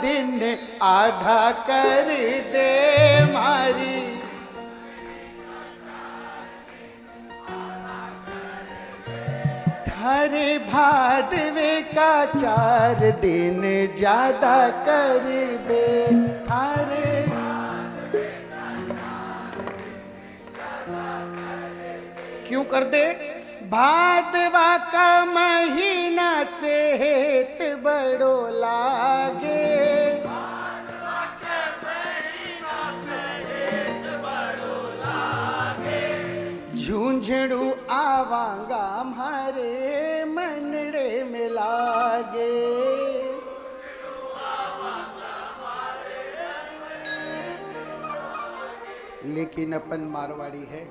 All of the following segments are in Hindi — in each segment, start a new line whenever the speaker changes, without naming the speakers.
दिन आधा कर दे मारी। थारे भादवे का 4 दिन ज्यादा कर दे। थारे क्यों कर दे? भादवा का महीना सेहत बड़ो लागे। झुंझुणु आवांगा हमारे मनड़े में लागे। लेकिन अपन मारवाड़ी है,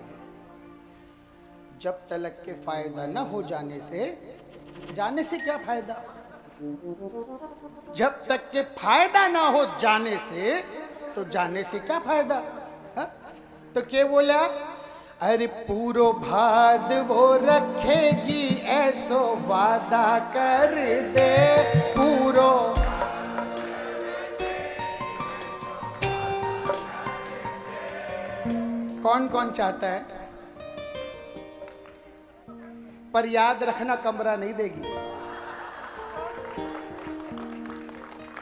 जब तलक के फायदा न हो जाने से क्या फायदा? जब तक के फायदा ना हो जाने से तो जाने से क्या फायदा? हा? तो क्या बोला? अरे पूरो भाद वो रखेगी ऐसो वादा कर दे। पूरो कौन कौन चाहता है? पर याद रखना कमरा नहीं देगी।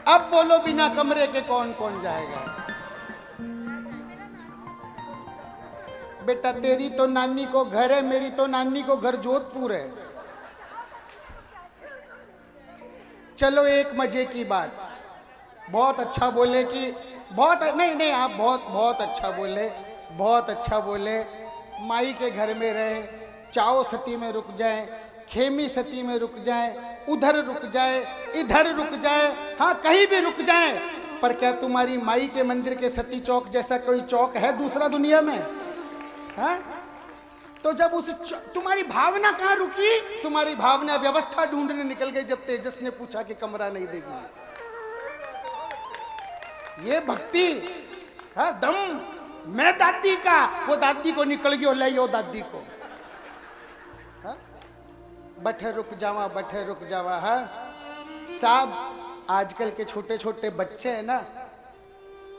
अब बोलो बिना कमरे के कौन कौन जाएगा? बेटा तेरी तो नानी को घर है, मेरी तो नानी को घर जोधपुर है। चलो एक मजे की बात, बहुत अच्छा बोले कि बहुत नहीं आप बहुत अच्छा बोले, बहुत अच्छा बोले। माई के घर में रहे, चाओ सती में रुक जाए, खेमी सती में रुक जाए, उधर रुक जाए, इधर रुक जाए, हाँ कहीं भी रुक जाए, पर क्या तुम्हारी माई के मंदिर के सती चौक जैसा कोई चौक है दूसरा दुनिया में? हाँ? तो जब उस तुम्हारी भावना कहाँ रुकी? तुम्हारी भावना व्यवस्था ढूंढने निकल गई जब तेजस ने पूछा कि कमरा नहीं देगी। ये भक्ति, हाँ दम मैं दादी का, वो दादी को निकल गई, ले यो दादी को। हाँ? बैठे रुक जावा। हाँ साहब, आजकल के छोटे छोटे बच्चे हैं ना,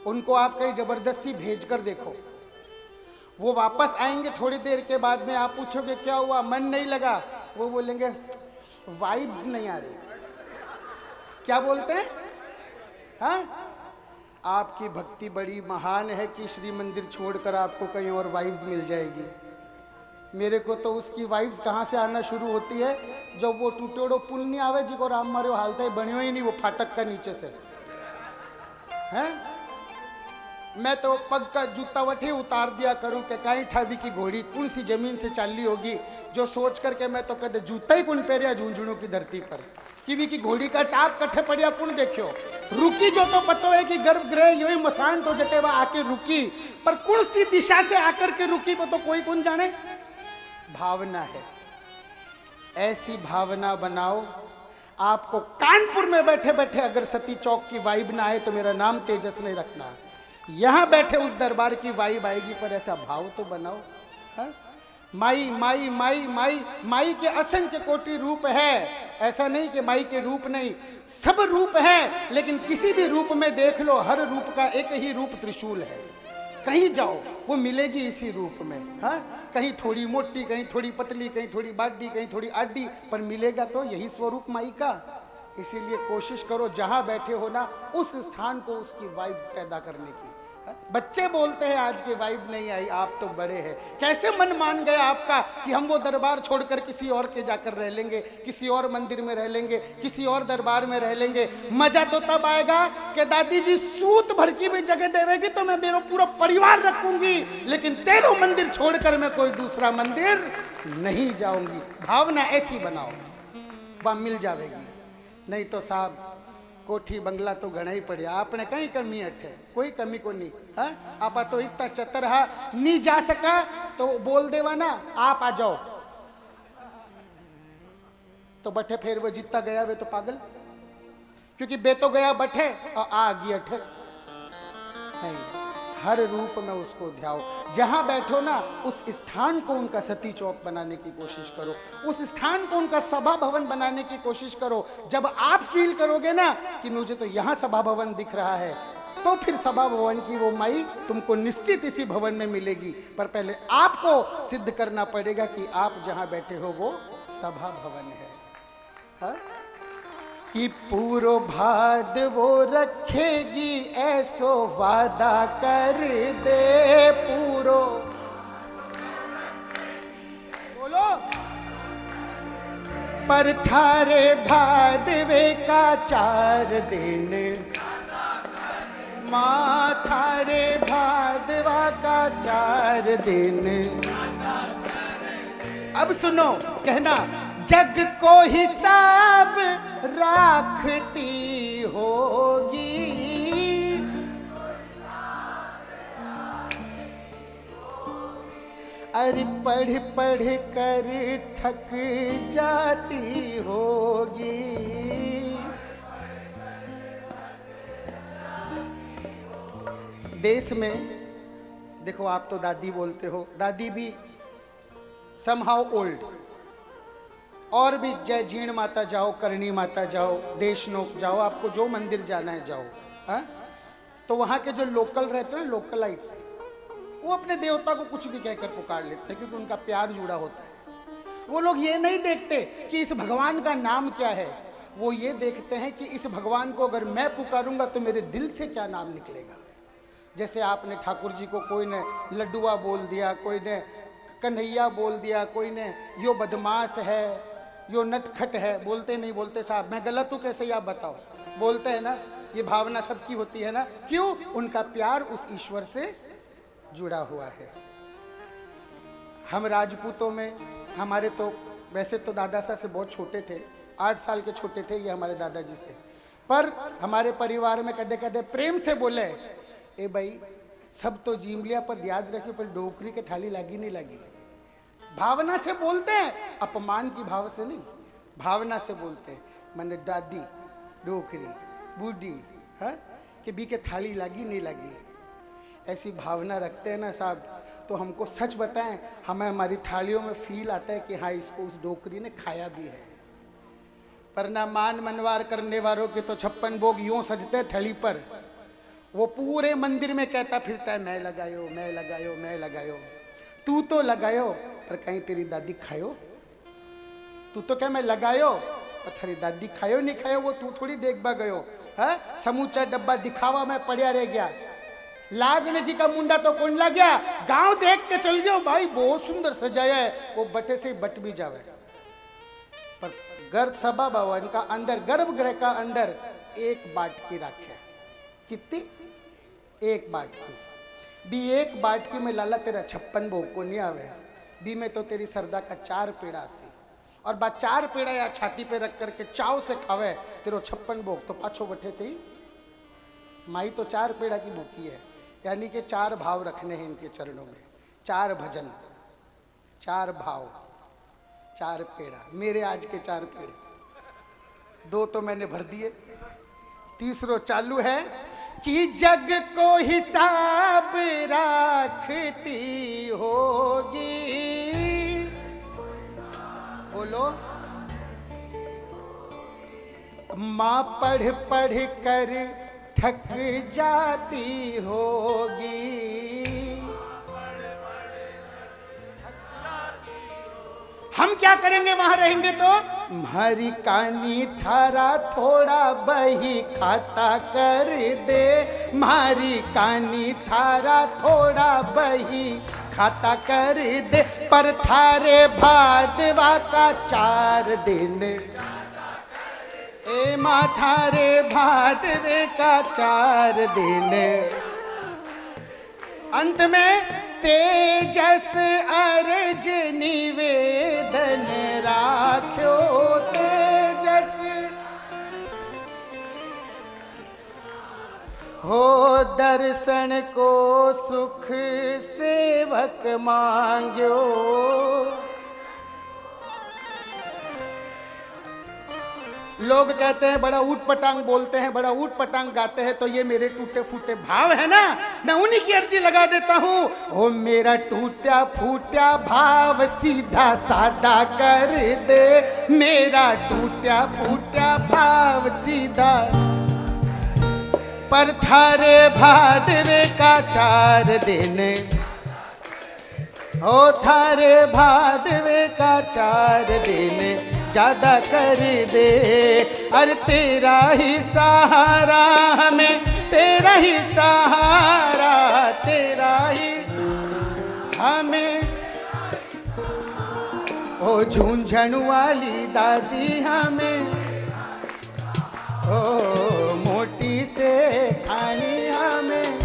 उनको आप कहीं जबरदस्ती भेज कर देखो, वो वापस आएंगे थोड़ी देर के बाद में। आप पूछोगे क्या हुआ, मन नहीं लगा, वो बोलेंगे वाइब्स नहीं आ रही। क्या बोलते हैं? हाँ? आपकी भक्ति बड़ी महान है कि श्री मंदिर छोड़कर आपको कहीं और वाइब्स मिल जाएगी। मेरे को तो उसकी वाइब्स कहाँ से आना शुरू होती है, जब वो टूटेड़ो पुल नहीं आवे जी को राम मारो हालता ही बनियो ही नहीं, वो फाटक का नीचे से हैं। मैं तो पग का जूता वठी उतार दिया करूं कि कहीं ठाबी की घोड़ी कौन सी जमीन से चाली होगी, जो सोच करके मैं तो कदे जूता ही कौन पहरिया झुंझुनू की धरती पर। कि की घोड़ी का टाप कट्ठे पड़िया कौन देखियो, रुकी जो तो पतो है कि गर्भगृह यो ही मसान तो जटेवा आके रुकी, पर कौन सी दिशा से आकर के रुकी को तो कोई कौन जाने। भावना है, ऐसी भावना बनाओ। आपको कानपुर में बैठे बैठे अगर सती चौक की वाइब ना आए तो मेरा नाम तेजस नहीं रखना। यहां बैठे उस दरबार की वाइब आएगी, पर ऐसा भाव तो बनाओ। हा? माई माई माई माई माई के असंख्य कोटि रूप है, ऐसा नहीं कि माई के रूप नहीं, सब रूप है, लेकिन किसी भी रूप में देख लो, हर रूप का एक ही रूप त्रिशूल है। कहीं जाओ वो मिलेगी इसी रूप में। हाँ, कहीं थोड़ी मोटी, कहीं थोड़ी पतली, कहीं थोड़ी बाडी, कहीं थोड़ी आडी, पर मिलेगा तो यही स्वरूप माई का। इसीलिए कोशिश करो जहां बैठे हो ना, उस स्थान को उसकी वाइब पैदा करने की। बच्चे बोलते हैं आज की वाइब नहीं आई, आप तो बड़े हैं। कैसे मन मान गया आपका कि हम वो दरबार छोड़कर किसी और के जाकर रह लेंगे, किसी और मंदिर में रह लेंगे, किसी और दरबार में रह लेंगे। मजा तो तब आएगा कि दादी जी सूत भर की भी जगह देवेगी तो मैं मेरा पूरा परिवार रखूंगी, लेकिन तेरो मंदिर छोड़कर मैं कोई दूसरा मंदिर नहीं जाऊंगी। भावना ऐसी बनाओ, वह मिल जाएगी। नहीं तो साहब कोठी बंगला तो घना ही पड़े, आपने कहीं कमी अठे, कोई कमी को नहीं। हाँ, आप तो इतना चतर हा, नहीं जा सका तो बोल देवा ना आप आ जाओ, तो बठे फिर वो जितना गया वे तो पागल, क्योंकि बे तो गया बठे और आ गई अठे। हर रूप में उसको ध्याओ। जहाँ बैठो ना उस स्थान को उनका सती चौक बनाने की कोशिश करो, उस स्थान को उनका सभा भवन बनाने की कोशिश करो। जब आप फील करोगे ना कि मुझे तो यहाँ सभा भवन दिख रहा है, तो फिर सभा भवन की वो माई तुमको निश्चित इसी भवन में मिलेगी। पर पहले आपको सिद्ध करना पड़ेगा कि आप जहाँ बैठे हो वो सभा भवन है। हा? कि पूरो भाद वो रखेगी ऐसो वादा कर दे पूरो। बोलो। पर थारे भादवे का 4 दिन, माँ थारे भादवा का 4 दिन। अब सुनो कहना, जग को हिसाब राखती होगी। अरे पढ़ पढ़ कर थक जाती होगी। देश में देखो, आप तो दादी बोलते हो, दादी भी समहाउ ओल्ड। और भी जय जीण माता जाओ, करणी माता जाओ, देशनोक जाओ, आपको जो मंदिर जाना है जाओ। हा? तो वहाँ के जो लोकल रहते हैं, लोकलाइट्स, वो अपने देवता को कुछ भी कहकर पुकार लेते हैं क्योंकि उनका प्यार जुड़ा होता है। वो लोग ये नहीं देखते कि इस भगवान का नाम क्या है, वो ये देखते हैं कि इस भगवान को अगर मैं पुकारूंगा तो मेरे दिल से क्या नाम निकलेगा। जैसे आपने ठाकुर जी को कोई ने लड्डुआ बोल दिया, कोई ने कन्हैया बोल दिया, कोई ने यो बदमाश है, यो नटखट है। बोलते नहीं बोलते साहब? मैं गलत हूँ कैसे, आप बताओ? बोलते हैं ना। ये भावना सबकी होती है ना। क्यों? उनका प्यार उस ईश्वर से जुड़ा हुआ है। हम राजपूतों में, हमारे तो वैसे तो दादा साहब से बहुत छोटे थे, 8 साल के छोटे थे ये हमारे दादाजी से, पर हमारे परिवार में कदे कदे प्रेम से बोले, ए भाई सब तो जीम लिया पर याद रखिए पर डोकरी के थाली लगी नहीं लगी। भावना से बोलते हैं, अपमान की भाव से नहीं, भावना से बोलते हैं। मैंने दादी, डोकरी, बूढ़ी, हाँ कि बी के थाली लगी नहीं लगी, ऐसी भावना रखते हैं ना साहब, तो हमको सच बताएं, हमें हमारी थालियों में फील आता है कि हाँ इसको उस डोकरी ने खाया भी है। पर ना मान मनवार करने वालों के तो 56 भोग यूं सजते हैं थली पर, वो पूरे मंदिर में कहता फिरता है मैं लगायो, मैं लगायो, मैं लगायो। तू तो लगायो पर कहीं तेरी दादी खायो। तू तो क्या मैं लगायो पर तेरी दादी खायो नहीं खायो वो तू थोड़ी देखबा गयो। है समूचा डब्बा दिखावा में पड़िया रह गया। लागने जी का मुंडा तो कौन ला गया, गांव देख के चल गयो भाई बहुत सुंदर सजाया है, वो बटे से बट भी जावे। पर गर्भ सभा भवन का अंदर, गर्भगृह का अंदर एक बाटकी रखे। कितनी? एक बाटकी। बी एक बाटकी में लाला तेरा 56 भोग को नहीं आवे, बी में तो तेरी सरदा का 4 पेड़ा सी, और बा 4 पेड़ा या छाती पे रख करके चाव से खावे तेरो 56 भोग तो पाछो बठे से ही माई तो 4 पेड़ा की भूखी है। यानी कि 4 भाव रखने हैं इनके चरणों में, 4 भजन, 4 भाव, 4 पेड़ा। मेरे आज के 4 पेड़े, 2 तो मैंने भर दिए, तीसरो चालू है कि जग को हिसाब राखती होगी। बोलो। माँ पढ़ पढ़ कर थक जाती होगी। हम क्या करेंगे वहां रहेंगे तो? हमारी कानी थारा थोड़ा बही खाता कर दे, हमारी कानी थारा थोड़ा बही खाता कर दे, पर थारे भादवा का 4 दिन, ए माँ थारे भादवे का 4 दिन। अंत में तेजस अर्ज निवेदन राख्यो, तेजस हो दर्शन को सुख सेवक मांग्यो। लोग कहते हैं बड़ा ऊट पटांग बोलते हैं, बड़ा ऊट पटांग गाते हैं, तो ये मेरे टूटे फूटे भाव है ना, मैं उन्हीं की अर्जी लगा देता हूँ। ओ मेरा टूटा फूटा भाव सीधा सादा कर दे, मेरा टूटा फूटा भाव सीधा। पर थारे भादवे का 4 दिन, ओ थारे भादवे का 4 दिन ज्यादा कर दे। अरे तेरा ही सहारा हमें, तेरा ही सहारा, तेरा ही हमें। ओ झूंझण वाली दादी हमें, ओ मोटी से खानी हमें।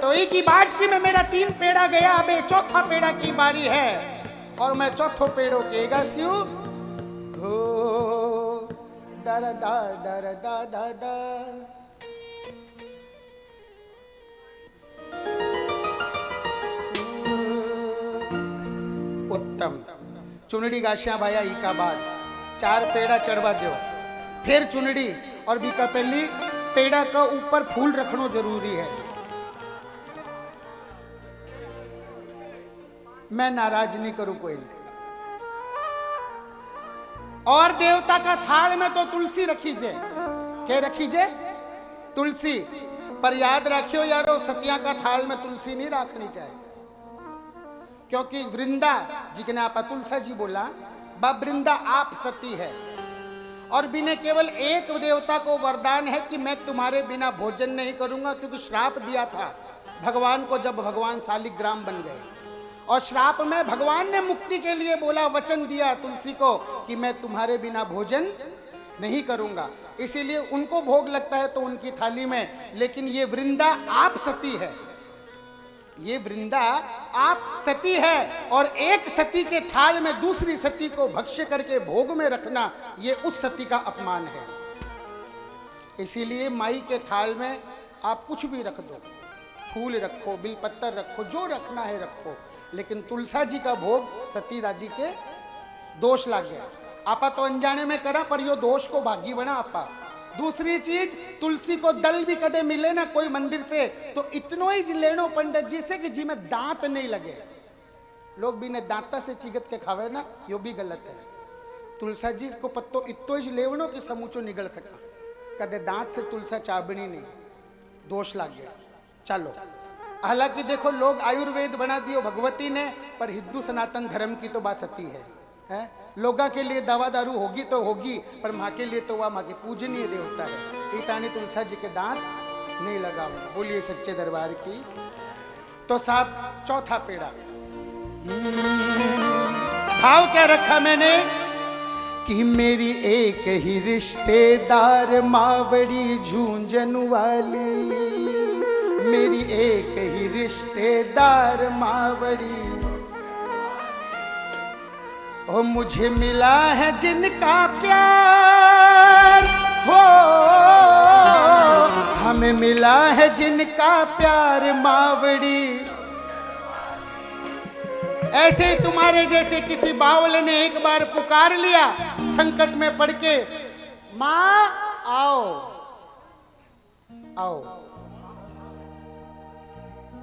तो एक ही बात की में मेरा 3 पेड़ा गया, अब 4था पेड़ा की बारी है और मैं 4थो पेड़ो केगा स्यू। हो दर दा दर दा दा दा। उत्तम। चुनड़ी गाशिया भाया ई का बाद 4 पेड़ा चढ़वा दो, फिर चुनड़ी और बीका पहली पेड़ा का ऊपर फूल रखना जरूरी है। मैं नाराज नहीं करूं कोई नहीं। और देवता का थाल में तो तुलसी रखी जे, क्या रखी जे? तुलसी। पर याद रखियो यारो, सतिया का थाल में तुलसी नहीं रखनी चाहिए, क्योंकि वृंदा जिकने आप तुलसा जी बोला, बा वृंदा आप सती है। और बिना केवल एक देवता को वरदान है कि मैं तुम्हारे बिना भोजन नहीं करूंगा, क्योंकि श्राप दिया था भगवान को जब भगवान शालिग्राम बन गए। और श्राप में भगवान ने मुक्ति के लिए बोला, वचन दिया तुलसी को कि मैं तुम्हारे बिना भोजन नहीं करूंगा। इसीलिए उनको भोग लगता है तो उनकी थाली में। लेकिन ये वृंदा आप सती है, ये वृंदा आप सती है, और एक सती के थाल में दूसरी सती को भक्ष्य करके भोग में रखना, ये उस सती का अपमान है। इसीलिए माई के थाल में आप कुछ भी रख दो, फूल रखो, बिलपत्तर रखो, जो रखना है रखो, लेकिन तुलसा जी का भोग सती दादी के दोष लग गया। आपा तो अनजाने में करा, पर यो दोष को भागी बना आपा। दूसरी चीज, तुलसी को दल भी कदे मिले ना कोई मंदिर से, तो इतनो ही लेनो पंडित जी से कि जी में दांत नहीं लगे। लोग भी ने दांता से चिगत के खावे ना, यो भी गलत है। तुलसा जी को पत्तो इतो ही लेवनो कि समूचो निगल सका, कदे दांत से तुलसा चाबनी नहीं, दोष लग गया। चलो, हालांकि देखो लोग आयुर्वेद बना दियो भगवती ने, पर हिंदू सनातन धर्म की तो बात सती है। लोगों के लिए दवा दारू होगी तो होगी, पर माँ के लिए तो वह माँ के पूजनीय देवता है। इतानी तुलसा जी के दांत नहीं लगाओ। बोलिए सच्चे दरबार की। तो साहब 4था पेड़ा भाव क्या रखा मैंने कि मेरी एक ही रिश्तेदार मावड़ी झूंझन वाली, मेरी एक ही रिश्तेदार मावड़ी, ओ मुझे मिला है जिनका प्यार, हो हमें मिला है जिनका प्यार मावड़ी। ऐसे ही तुम्हारे जैसे किसी बावले ने एक बार पुकार लिया संकट में पड़ के, माँ आओ आओ,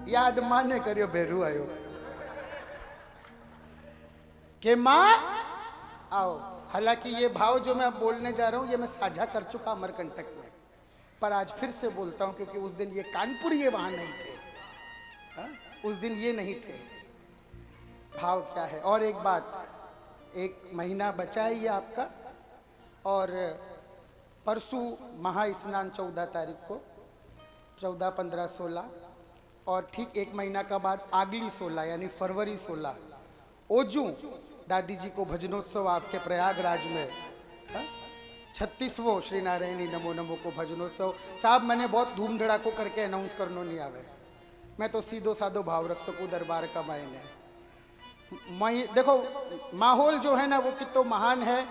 याद माने करियो भेरू आयो कि माँ आओ। हालांकि ये भाव जो मैं बोलने जा रहा हूं ये मैं साझा कर चुका अमरकंटक में, पर आज फिर से बोलता हूं क्योंकि उस दिन ये कानपुर ये वहां नहीं थे। हा? उस दिन ये नहीं थे। भाव क्या है? और एक बात, 1 महीना बचा है ये आपका, और परसों महास्नान 14 तारीख को, 14, 15, 16, और ठीक 1 महीना का बाद अगली 16 यानी फरवरी 16 ओजू दादी जी को भजनोत्सव आपके प्रयागराज में, 36वां श्री नारायणी नमो नमो को भजनोत्सव। साहब मैंने बहुत धूम धड़ाको करके अनाउंस करनो नहीं आवे, मैं तो सीधो साधो भाव रख सकूँ दरबार का मायने। देखो माहौल जो है ना वो कितो महान है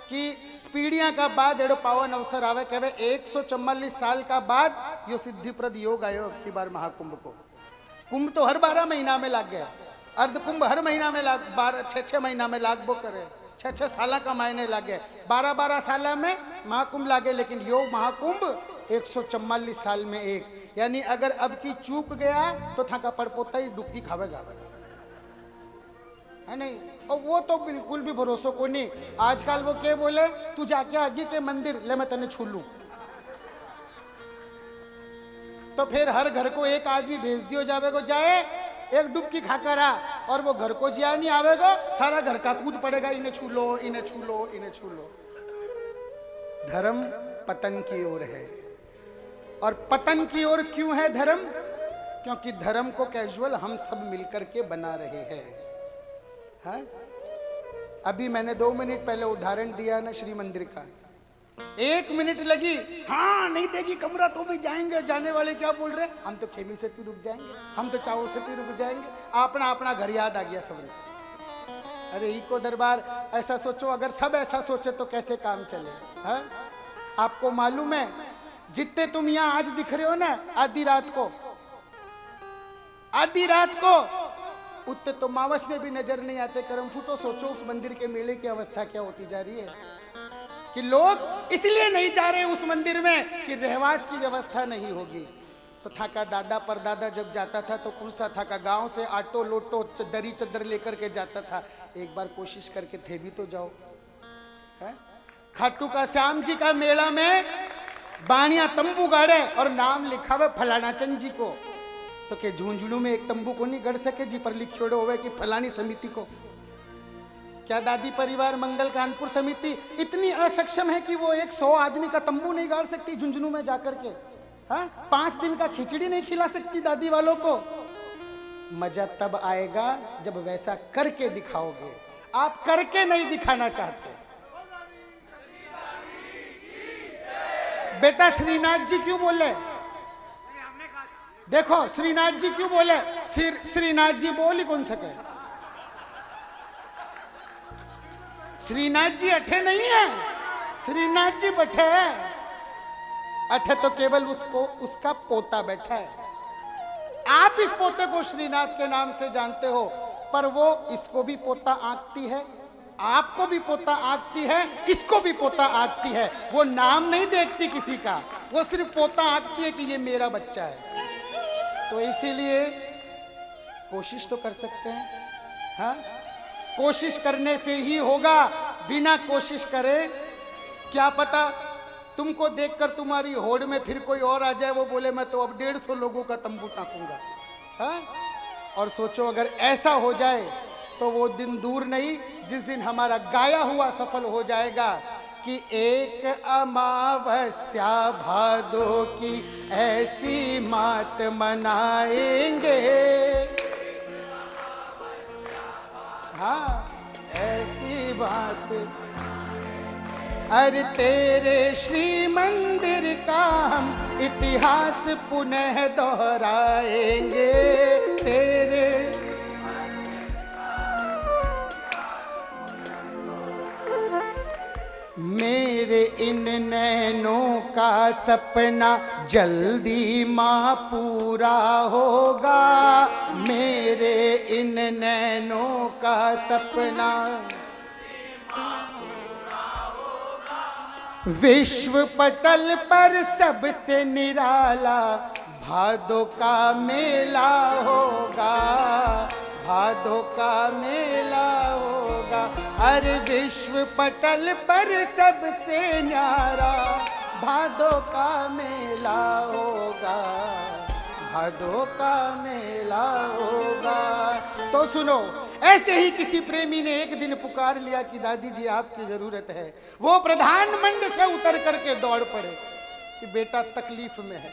कि पीढ़ियां का बाद एड़ो पावन अवसर आवे, कहे 144 साल का बाद यो सिद्धिप्रद योग आयो अबकी बार महाकुंभ को। कुंभ तो हर 12 महीना में लाग गया, अर्ध कुंभ हर महीना में लाग, 6 महीना में लागबो करे, 6 साल का मायने लागे, 12 साल में महाकुंभ लागे, लेकिन यो महाकुंभ 144 साल में एक, यानी अगर अब की चूक गया तो थाका पड़पोता ही डुबकी खावेगा, है नहीं। और वो तो बिल्कुल भी भरोसा को नहीं। आजकल वो क्या बोले, तू जाके आगे के मंदिर ले मैं तने छू लूं, तो फिर हर घर को एक आदमी भेज दियो जावेगो, जाए एक डुबकी खाकर आ, और वो घर को जिया नहीं आवेगा, सारा घर का कूद पड़ेगा, इन्हें छू लो, इन्हें छू लो, इन्हें छू लो। धर्म पतन की ओर है। और पतन की ओर क्यों है धर्म? क्योंकि धर्म को कैजुअल हम सब मिलकर के बना रहे हैं। हाँ? अभी मैंने 2 मिनट पहले उदाहरण दिया ना श्री मंदिर का, 1 मिनट लगी, हाँ नहीं देगी कमरा तो भी जाएंगे, जाने वाले क्या बोल रहे, हम तो खेमी से रुक जाएंगे, हम तो चावों से रुक जाएंगे, अपना अपना घर याद आ गया सबने। अरे इको दरबार ऐसा सोचो, अगर सब ऐसा सोचे तो कैसे काम चले। हाँ? आपको मालूम है जितने तुम यहाँ आज दिख रहे हो ना आधी रात को उतने तो मावस में भी नजर नहीं आते। करम फूटो, सोचो उस मंदिर के मेले की अवस्था क्या होती जा रही है, कि लोग इसलिए नहीं जा रहे उस मंदिर में कि रहवास की व्यवस्था नहीं होगी। तो थाका दादा परदादा जब जाता था तो कौन सा थाका गांव से आटो लोटो दरी चद्दर लेकर के जाता था। एक बार कोशिश करके थे भी तो जाओ। खाटू का श्याम जी का मेला में बाणिया तंबू गाड़े और नाम लिखा हुआ फलाना चंद जी को, तो के झुंझुनू में एक तंबू को नहीं गड़ सके जी पर लिखियोड़ो होवे कि फलानी समिति को। क्या दादी परिवार मंगल कानपुर समिति इतनी असक्षम है कि वो 100 आदमी का तंबू नहीं गाड़ सकती झुंझुनू में जाकर के? हाँ, 5 दिन का खिचड़ी नहीं खिला सकती दादी वालों को। मजा तब आएगा जब वैसा करके दिखाओगे। आप करके नहीं दिखाना चाहते। बेटा श्रीनाथ जी क्यों बोले? देखो श्रीनाथ जी क्यों बोले? श्रीनाथ जी बोल ही कौन सके। श्रीनाथ जी अठे नहीं है, श्रीनाथ जी बैठे है। अठे तो केवल उसका पोता बैठा है। आप इस पोते को श्रीनाथ के नाम से जानते हो, पर वो इसको भी पोता आंकती है, आपको भी पोता आंकती है, इसको भी पोता आंकती है। वो नाम नहीं देखती किसी का, वो सिर्फ पोता आंकती है कि ये मेरा बच्चा है। तो इसीलिए कोशिश तो कर सकते हैं। हाँ, कोशिश करने से ही होगा, बिना कोशिश करे क्या पता तुमको देखकर तुम्हारी होड़ में फिर कोई और आ जाए, वो बोले मैं तो अब 150 लोगों का तंबू टाकूंगा। हाँ? और सोचो अगर ऐसा हो जाए तो वो दिन दूर नहीं जिस दिन हमारा गाया हुआ सफल हो जाएगा कि एक अमावस्या भादो की ऐसी मात मनाएंगे। हाँ, ऐसी बात। अरे तेरे श्री मंदिर का हम इतिहास पुनः दोहराएंगे। तेरे मेरे इन नैनों का सपना जल्दी माँ पूरा होगा। मेरे इन नैनों का सपना विश्व पटल पर सबसे निराला भादो का मेला होगा। भादो का मेला होगा। अरे विश्व पटल पर सबसे न्यारा भादो का मेला होगा। भादो का मेला होगा। तो सुनो, ऐसे ही किसी प्रेमी ने एक दिन पुकार लिया कि दादी जी आपकी जरूरत है। वो प्रधान मंड से उतर करके दौड़ पड़े कि बेटा तकलीफ में है।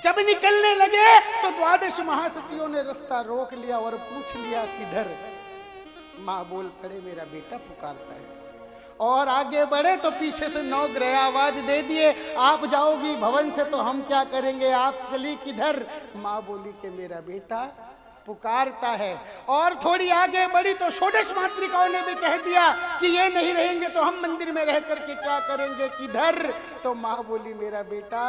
जब निकलने लगे तो 12 महासतियों ने रास्ता रोक लिया और पूछ लिया किधर। माँ बोल पड़े मेरा बेटा पुकारता है। और आगे बढ़े तो पीछे से 9 ग्रह आवाज दे दिए, आप जाओगी भवन से तो हम क्या करेंगे, आप चली किधर। माँ बोली कि मेरा बेटा पुकारता है। और थोड़ी आगे बढ़ी तो षोडश मातृकाओं ने भी कह दिया कि ये नहीं रहेंगे तो हम मंदिर में रह करके क्या करेंगे, किधर। तो माँ बोली मेरा बेटा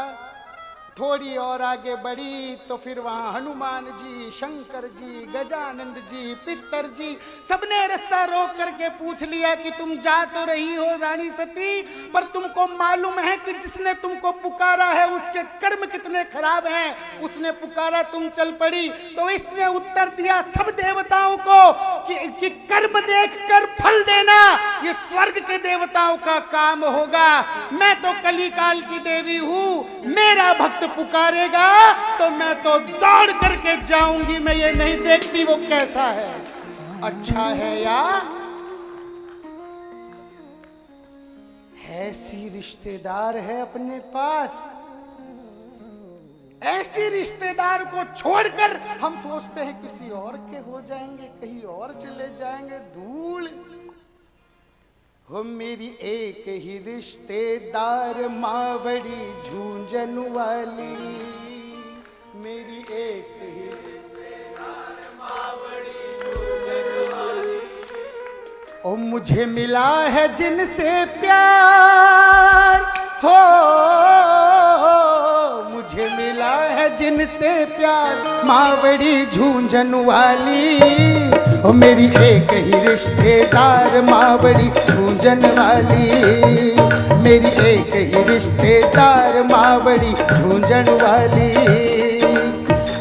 थोड़ी और आगे बढ़ी तो फिर वहां हनुमान जी, शंकर जी, गजानंद जी, पितर जी सबने रास्ता रोक करके पूछ लिया कि तुम जा तो रही हो रानी सती, पर तुमको मालूम है कि जिसने तुमको पुकारा है उसके कर्म कितने खराब हैं। उसने पुकारा, तुम चल पड़ी। तो इसने उत्तर दिया सब देवताओं को कि कर्म देखकर फल देना ये स्वर्ग के देवताओं का काम होगा। मैं तो कलिकाल की देवी हूं, मेरा भक्त पुकारेगा तो मैं तो दौड़ करके जाऊंगी। मैं ये नहीं देखती वो कैसा है, अच्छा है या ऐसी रिश्तेदार है अपने पास। ऐसी रिश्तेदार को छोड़कर हम सोचते हैं किसी और के हो जाएंगे, कहीं और चले जाएंगे। धूल हो मेरी एक ही रिश्तेदार मावड़ी झूंझन वाली, मेरी एक ही रिश्तेदार मावड़ी झूंझन वाली। ओ मुझे मिला है जिनसे प्यार हो, मुझे मिला है जिनसे प्यार मावड़ी झूंझन वाली। ओ मेरी एक ही रिश्तेदार मावड़ी झूंझन वाली, मेरी एक ही रिश्तेदार मावड़ी झूंझन वाली।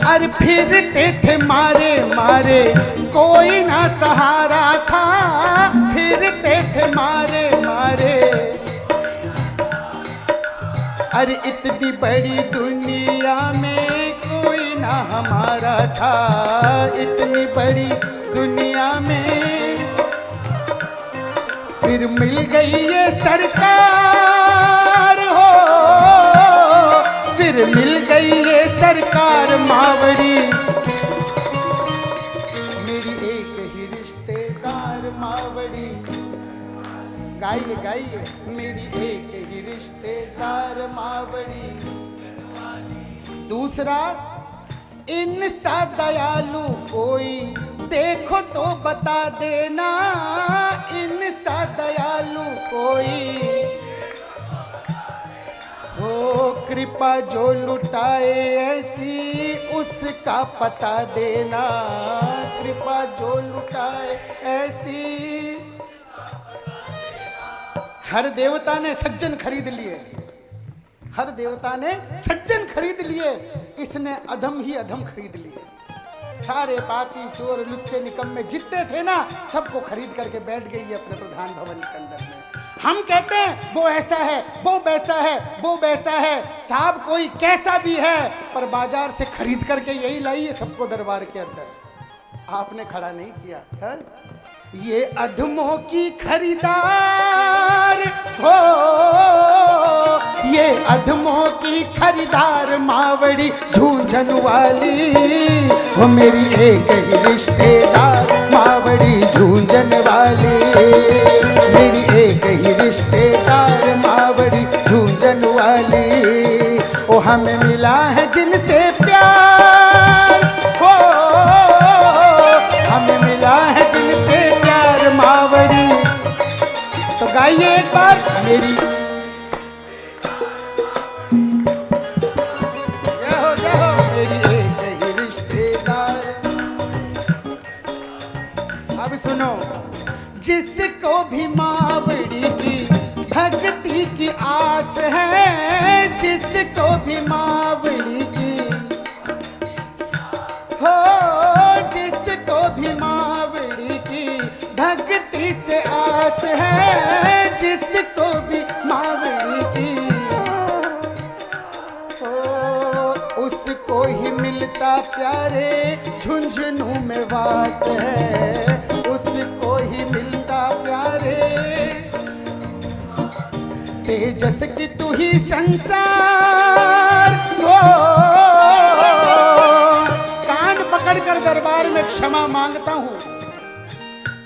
अरे फिरते थे मारे मारे कोई ना सहारा था, फिरते थे मारे मारे। अरे इतनी बड़ी दुनिया में कोई ना हमारा था, इतनी बड़ी दुनिया में। फिर मिल गई ये सरकार हो, फिर मिल गई ये सरकार मावड़ी। मेरी एक ही रिश्तेदार मावड़ी। गाइए गाइए, मेरी एक ही रिश्तेदार मावड़ी। दूसरा, इनसा दयालु कोई देखो तो बता देना, इनसा दयालु कोई हो कृपा जो लुटाए ऐसी उसका पता देना, कृपा जो लुटाए ऐसी। हर देवता ने सज्जन खरीद लिए, हर देवता ने सज्जन खरीद लिए, इसने अधम ही अधम खरीद लिए। सारे पापी चोर लुच्चे निकम्मे जितने थे ना सबको खरीद करके बैठ गई है अपने प्रधान भवन के अंदर में। हम कहते हैं वो ऐसा है, वो वैसा है, वो वैसा है। साहब कोई कैसा भी है पर बाजार से खरीद करके यही लाई है सबको दरबार के अंदर। आपने खड़ा नहीं किया है? ये अधमों की खरीदार हो, ये अधमों की खरीदार मावड़ी झूंझन वाली। वो मेरी एक ही रिश्तेदार मावड़ी झूंझन वाली, मेरी एक ही रिश्तेदार मावड़ी झूंझन वाली। ओ हमें मिला है जिनसे प्यार हो, हमें मिला है जिनसे प्यार मावड़ी। तो गाइए एक बार मेरी मेरी एक ही रिश्तेदार। अब सुनो, जिसको भी मावड़ी की भक्ति की आस है, जिसको भी मावड़ी की हो, जिसको भी मावड़ी की भक्ति से आस है, जिसको भी मावड़ी की हो, उसको ही मिलता प्यारे झुंझुनू में वास है, उसको ही मिलता प्यारे। तेजस की तू ही संसार हो। कान पकड़कर दरबार में क्षमा मांगता हूँ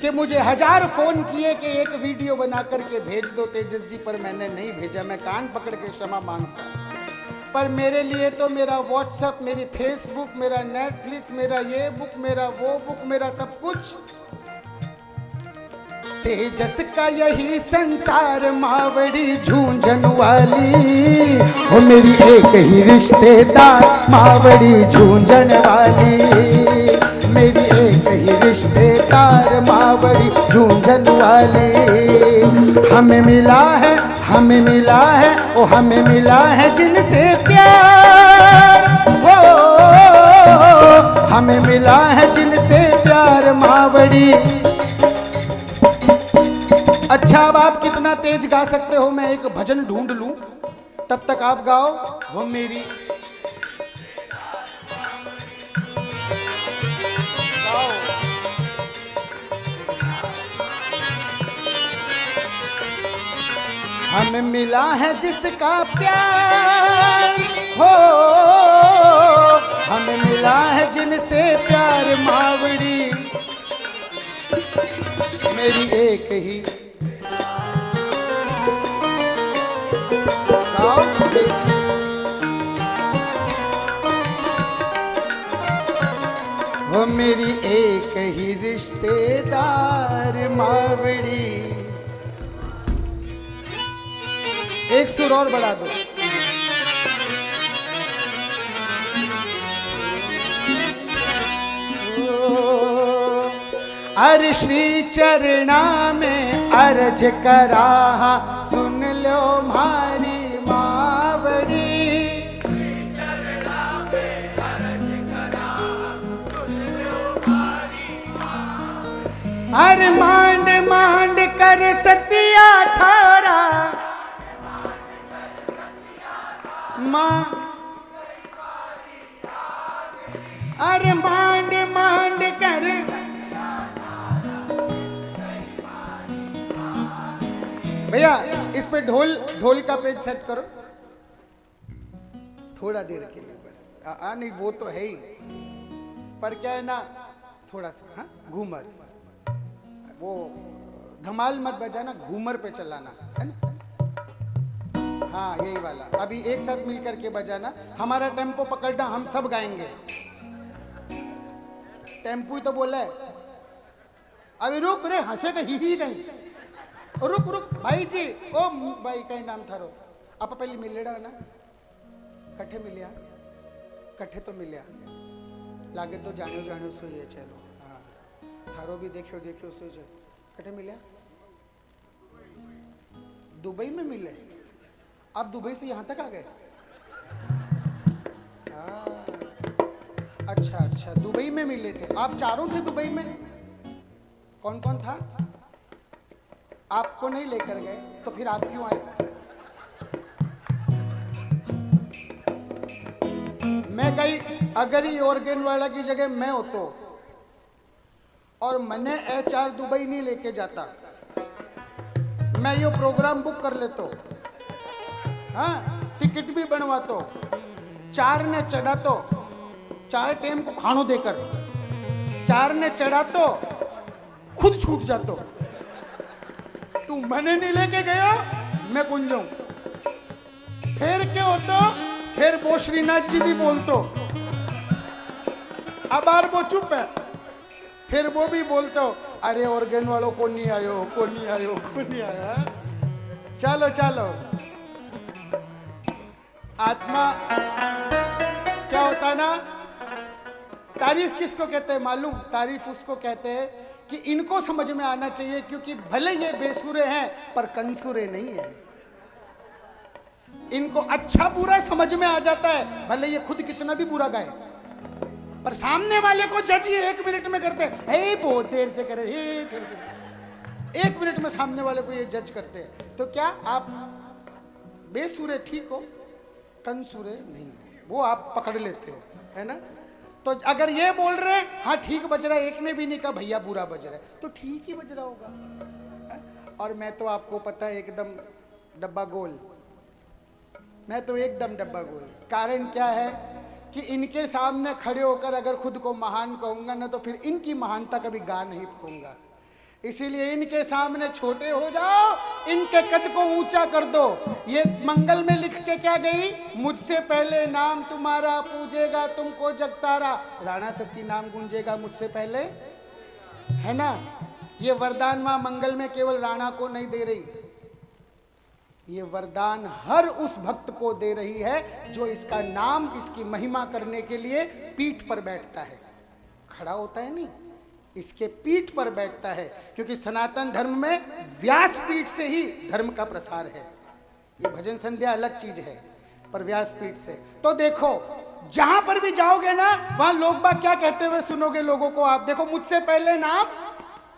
कि मुझे 1000 फोन किए कि एक वीडियो बना करके भेज दो तेजस जी, पर मैंने नहीं भेजा। मैं कान पकड़ के क्षमा मांगता हूँ, पर मेरे लिए तो मेरा व्हाट्सएप, मेरी फेसबुक, मेरा नेटफ्लिक्स, मेरा ये बुक, मेरा वो बुक, मेरा सब कुछ तेजस का यही संसार मावड़ी झूंझन वाली, हो मेरी एक ही रिश्तेदार मावड़ी झूंझन वाली, मेरी एक ही रिश्तेदार मावड़ी झूंझन वाली। हमें मिला है, हमें मिला है, ओ हमें मिला है जिनसे प्यार, हो हमें मिला है जिनसे प्यार मावड़ी। अच्छा, अब आप कितना तेज गा सकते हो, मैं एक भजन ढूंढ लूं, तब तक आप गाओ। वो मेरी गाओ। हमें मिला है जिसका प्यार, हो हमें मिला है जिनसे प्यार मावड़ी, मेरी एक ही वो मेरी एक ही रिश्तेदार मावड़ी। एक सुर और बढ़ा दो। अरे श्री चरणा में अर्ज करा, सुन लो मारी मावड़ी, श्री चरणा में अर्ज करा, सुन लो मारी मावड़ी। अरे मांड मांड कर सतिया ठारा, मां अरे मांड मांड कर, भैया इस पे ढोल का पेज सेट करो थोड़ा देर के लिए बस। नहीं वो तो है ही, पर क्या है ना, थोड़ा सा हाँ घूमर, वो धमाल मत बजाना, घूमर पे चलाना है ना। हाँ यही वाला, अभी एक साथ मिल करके बजाना, हमारा टेम्पो पकड़ना, हम सब गाएंगे। टेम्पो ही तो बोला है। अभी रुक रे, हंसे ही कहीं, रुक रुक भाई जी, ओ भाई कहीं नाम थारो, आप पहले मिलेड़ा ना, कट्ठे मिलिया, कट्ठे तो मिलिया, लागे तो जानो जानो सोई है, चलो हाँ थारो भी देखियो देखियो सोई है, कट्ठे मिलिया, दुबई में मिले, आप दुबई से यहाँ तक आ गए? अच्छा अच्छा, दुबई में मिले थे आप, चारों थे दुबई में? कौन कौन था? आपको नहीं लेकर गए तो फिर आप क्यों आए? मैं कहीं अगर ही ऑर्गन वाला की जगह मैं हो तो, और मैंने HR दुबई नहीं लेके जाता, मैं ये प्रोग्राम बुक कर लेता, हाँ टिकट भी बनवा तो, 4 ने चढ़ा तो, 4 टाइम को खानो देकर 4 ने चढ़ा तो खुद छूट जातो। तू मैंने नहीं लेके गया, मैं कौन जाऊं? फिर क्या होता, फिर वो श्रीनाथ जी भी बोलतो, अब बार वो चुप है, फिर वो भी बोलतो, अरे ऑर्गन वालों को नहीं आयो, को नहीं आयो, को नहीं आया। चलो चलो, आत्मा क्या होता है ना, तारीफ किसको कहते हैं मालूम? तारीफ उसको कहते हैं कि इनको समझ में आना चाहिए, क्योंकि भले ये बेसुरे हैं पर कंसुरे नहीं है। इनको अच्छा बुरा समझ में आ जाता है, भले ये खुद कितना भी बुरा गाए, पर सामने वाले को जज ये 1 मिनट में करते हैं, बहुत देर से करे, छोड़ छोड़, 1 मिनट में सामने वाले को ये जज करते हैं। तो क्या आप बेसुरे ठीक हो, कंसुरे नहीं हो, वो आप पकड़ लेते हो, है ना। तो अगर ये बोल रहे हैं हाँ ठीक बज रहा है, एक ने भी नहीं कहा भैया बुरा बज रहा है, तो ठीक ही बज रहा होगा। और मैं तो आपको पता है एकदम डब्बा गोल, मैं तो एकदम डब्बा गोल। कारण क्या है कि इनके सामने खड़े होकर अगर खुद को महान कहूंगा ना, तो फिर इनकी महानता कभी गा नहीं पाऊंगा। इसीलिए इनके सामने छोटे हो जाओ, इनके कद को ऊंचा कर दो। ये मंगल में लिख के क्या गई, मुझसे पहले नाम तुम्हारा पूजेगा तुमको जग सारा, राणा सती नाम गूंजेगा मुझसे पहले, है ना। ये वरदान मां मंगल में केवल राणा को नहीं दे रही, ये वरदान हर उस भक्त को दे रही है जो इसका नाम, इसकी महिमा करने के लिए पीठ पर बैठता है। खड़ा होता है नहीं, इसके पीठ पर बैठता है, क्योंकि सनातन धर्म में व्यास पीठ से ही धर्म का प्रसार है। ये भजन संध्या अलग चीज है, पर व्यास पीठ से। तो देखो जहां पर भी जाओगे ना, वहां लोग बाग क्या कहते हुए सुनोगे लोगों को आप। देखो, मुझसे पहले नाम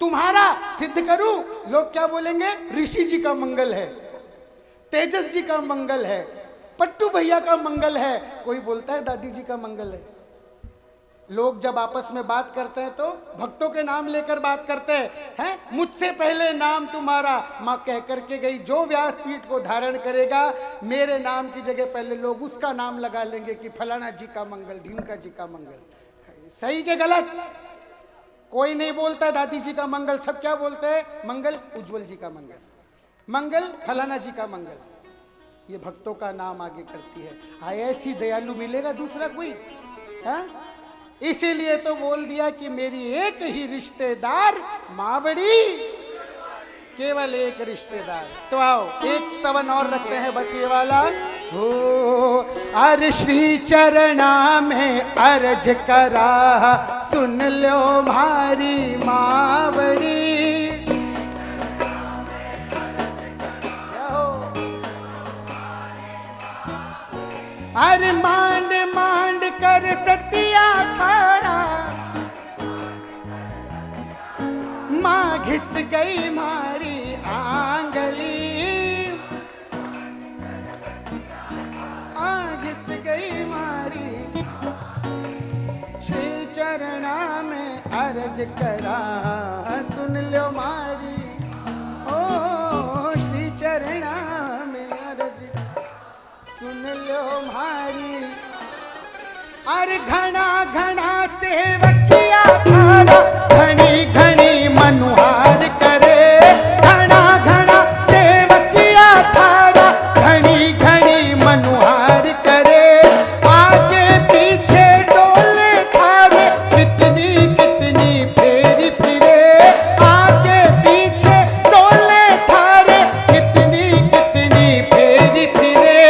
तुम्हारा सिद्ध करूं, लोग क्या बोलेंगे? ऋषि जी का मंगल है, तेजस जी का मंगल है, पट्टू भैया का मंगल है, कोई बोलता है दादी जी का मंगल है। लोग जब आपस में बात करते हैं तो भक्तों के नाम लेकर बात करते हैं, मुझसे पहले नाम तुम्हारा। माँ कह करके गई, जो व्यासपीठ को धारण करेगा मेरे नाम की जगह पहले लोग उसका नाम लगा लेंगे कि फलाना जी का मंगल, ढीमका जी का मंगल। सही के गलत? कोई नहीं बोलता दादी जी का मंगल, सब क्या बोलते हैं? मंगल उज्जवल जी का मंगल, मंगल फलाना जी का मंगल। ये भक्तों का नाम आगे करती है। आए ऐसी दयालु मिलेगा दूसरा कोई? है इसीलिए तो बोल दिया कि मेरी एक ही रिश्तेदार मावड़ी, केवल एक रिश्तेदार। तो आओ एक स्तवन और रखते हैं, बस ये वाला। हो अर श्री चरणा में अर्ज करा, सुन लो मारी मावड़ी। अरे मांड मांड कर सतिया खारा, माँ घिस गई मारी आंगली, घिस गई मारी। श्री चरणा में अर्ज करा, सुन लो मारी। ओ श्री चरणा में अर्ज सुन लो मारी। अरे घना घना सेवकिया थारा, घनी घनी मनुहार करे। घना घना सेवकिया थारा, घनी घनी मनुहार करे। आगे पीछे डोले थारे, कितनी कितनी फेरी फिरे। आगे पीछे डोले थारे, कितनी कितनी फेरी फिरे।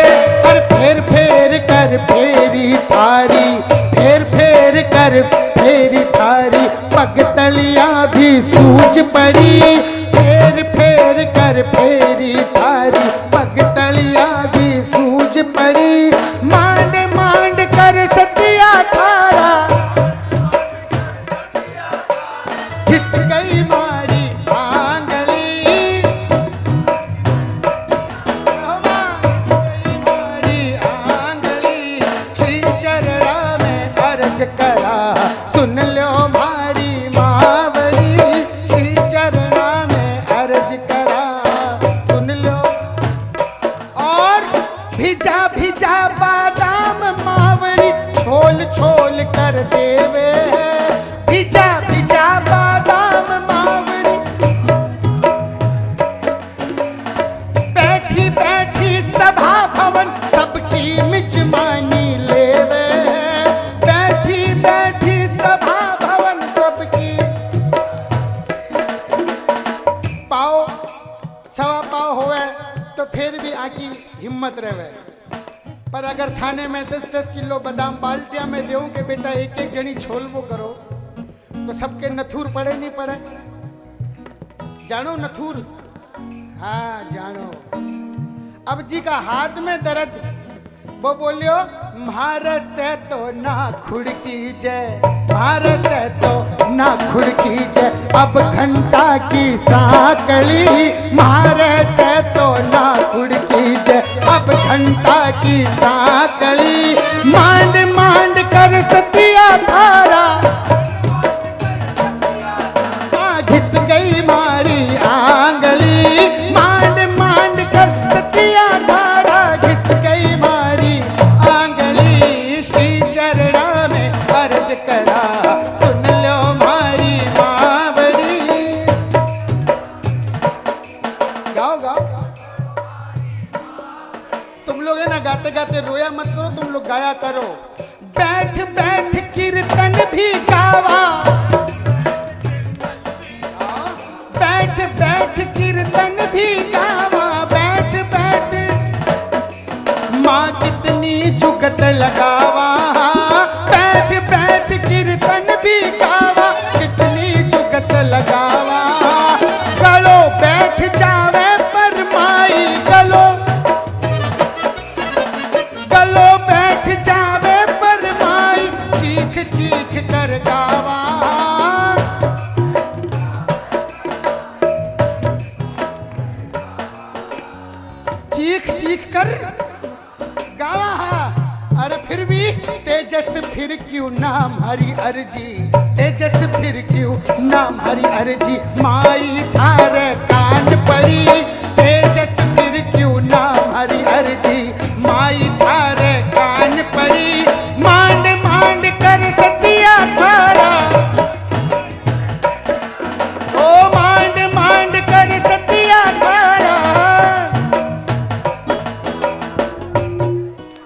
और फेर फेर कर फेरी थारी, फेर फेर कर फेरी थारी। पगतलियां भी सूझ पड़ी, फेर फेर कर फेरी थारी। पगतलियां भी सूझ पड़ी, मांड मांड कर सतिया थारा, घिस गई मारी आंगली। मारी आंगली, श्री चरणा में अर्ज करा, सुन लो मारी मावली। श्री चरणा में अर्ज करा, सुन लो। और भिजा भिजा बादाम मावड़ी, छोल छोल कर देवे। भिजा भिजा बादाम मावड़ी, बैठी बैठी सभा भवन, सबकी मिजमानी लेवे। बैठी बैठी सभा भवन, सबकी पाव सवा पाव होवे तो फिर भी आकी हिम्मत रहे। पर अगर थाने में 10-10 किलो बादाम बाल्टिया में देऊं के बेटा एक एक जनी छोलबो करो, तो सबके नथुर पड़े नहीं पड़े? जानो नथुर? हाँ जानो। अब जी का हाथ में दर्द, वो बोलियो भारत से तो ना खुड़की जय, भारत से तो ना खुड़की जय। अब घंटा की साकली, भारत से तो ना खुड़की जय। अब घंटा की साकली, मांड मांड कर सतिया थारा, घिस गई मारी आंगली। मांड मांड कर सतिया थारा, घिस गई मारी आंगली। श्री चरणा में अर्ज करा, सुन लो मारी मावड़ी। गाओ गाओ। तुम लोग है ना गाते गाते रोया मत करो, तुम लोग गाया करो। बैठ बैठ कीर्तन भी गावा, जुगत लगावा, बैठ बैठ कीर्तन भी गावा, कितनी जुगत लगावा। गलो बैठ जावे पर माई, गलो गलो बैठ जावे पर माई, चीख चीख कर गावा। चीख चीख कर गावा। अरे फिर भी तेजस फिर क्यों नाम हरि अर्जी, तेजस फिर क्यों नाम हरि अर्जी, माई थारे कान पड़ी। तेजस फिर क्यों नाम हरि अर्जी, माई थारे कान पड़ी। मांड मांड कर सतिया थारा, ओ मांड मांड कर सतिया थारा।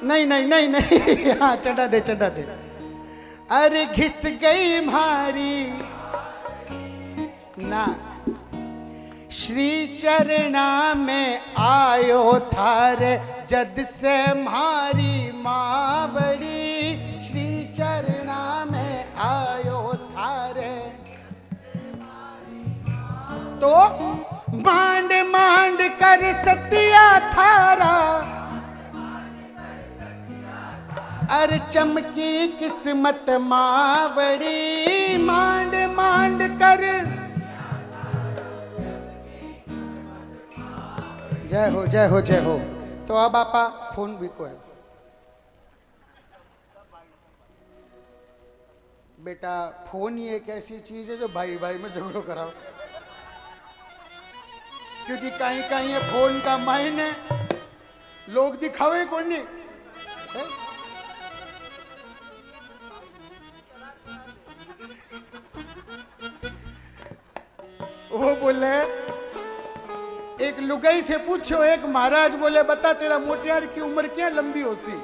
नहीं नहीं नहीं नहीं, हाँ चढ़ा दे चढ़ा दे। अरे घिस गई मारी ना, श्री चरणा में आयो थारे, जद से मारी माँ बड़ी। श्री चरणा में आयो थारे, तो मांड मांड कर सतिया थारा। अरे चमकी किस्मत माँ बड़ी, मांड मांड कर। जय हो जय हो जय हो। तो अब आपा फोन भी को है बेटा, फोन ही एक ऐसी चीज है जो भाई भाई में झगड़ो कराओ, क्योंकि कहीं कहीं ये फोन का मायने लोग दिखावे कौन नहीं। वो बोले एक लुगाई से पूछो, एक महाराज बोले बता तेरा मोटियार की उम्र क्या लंबी होसी।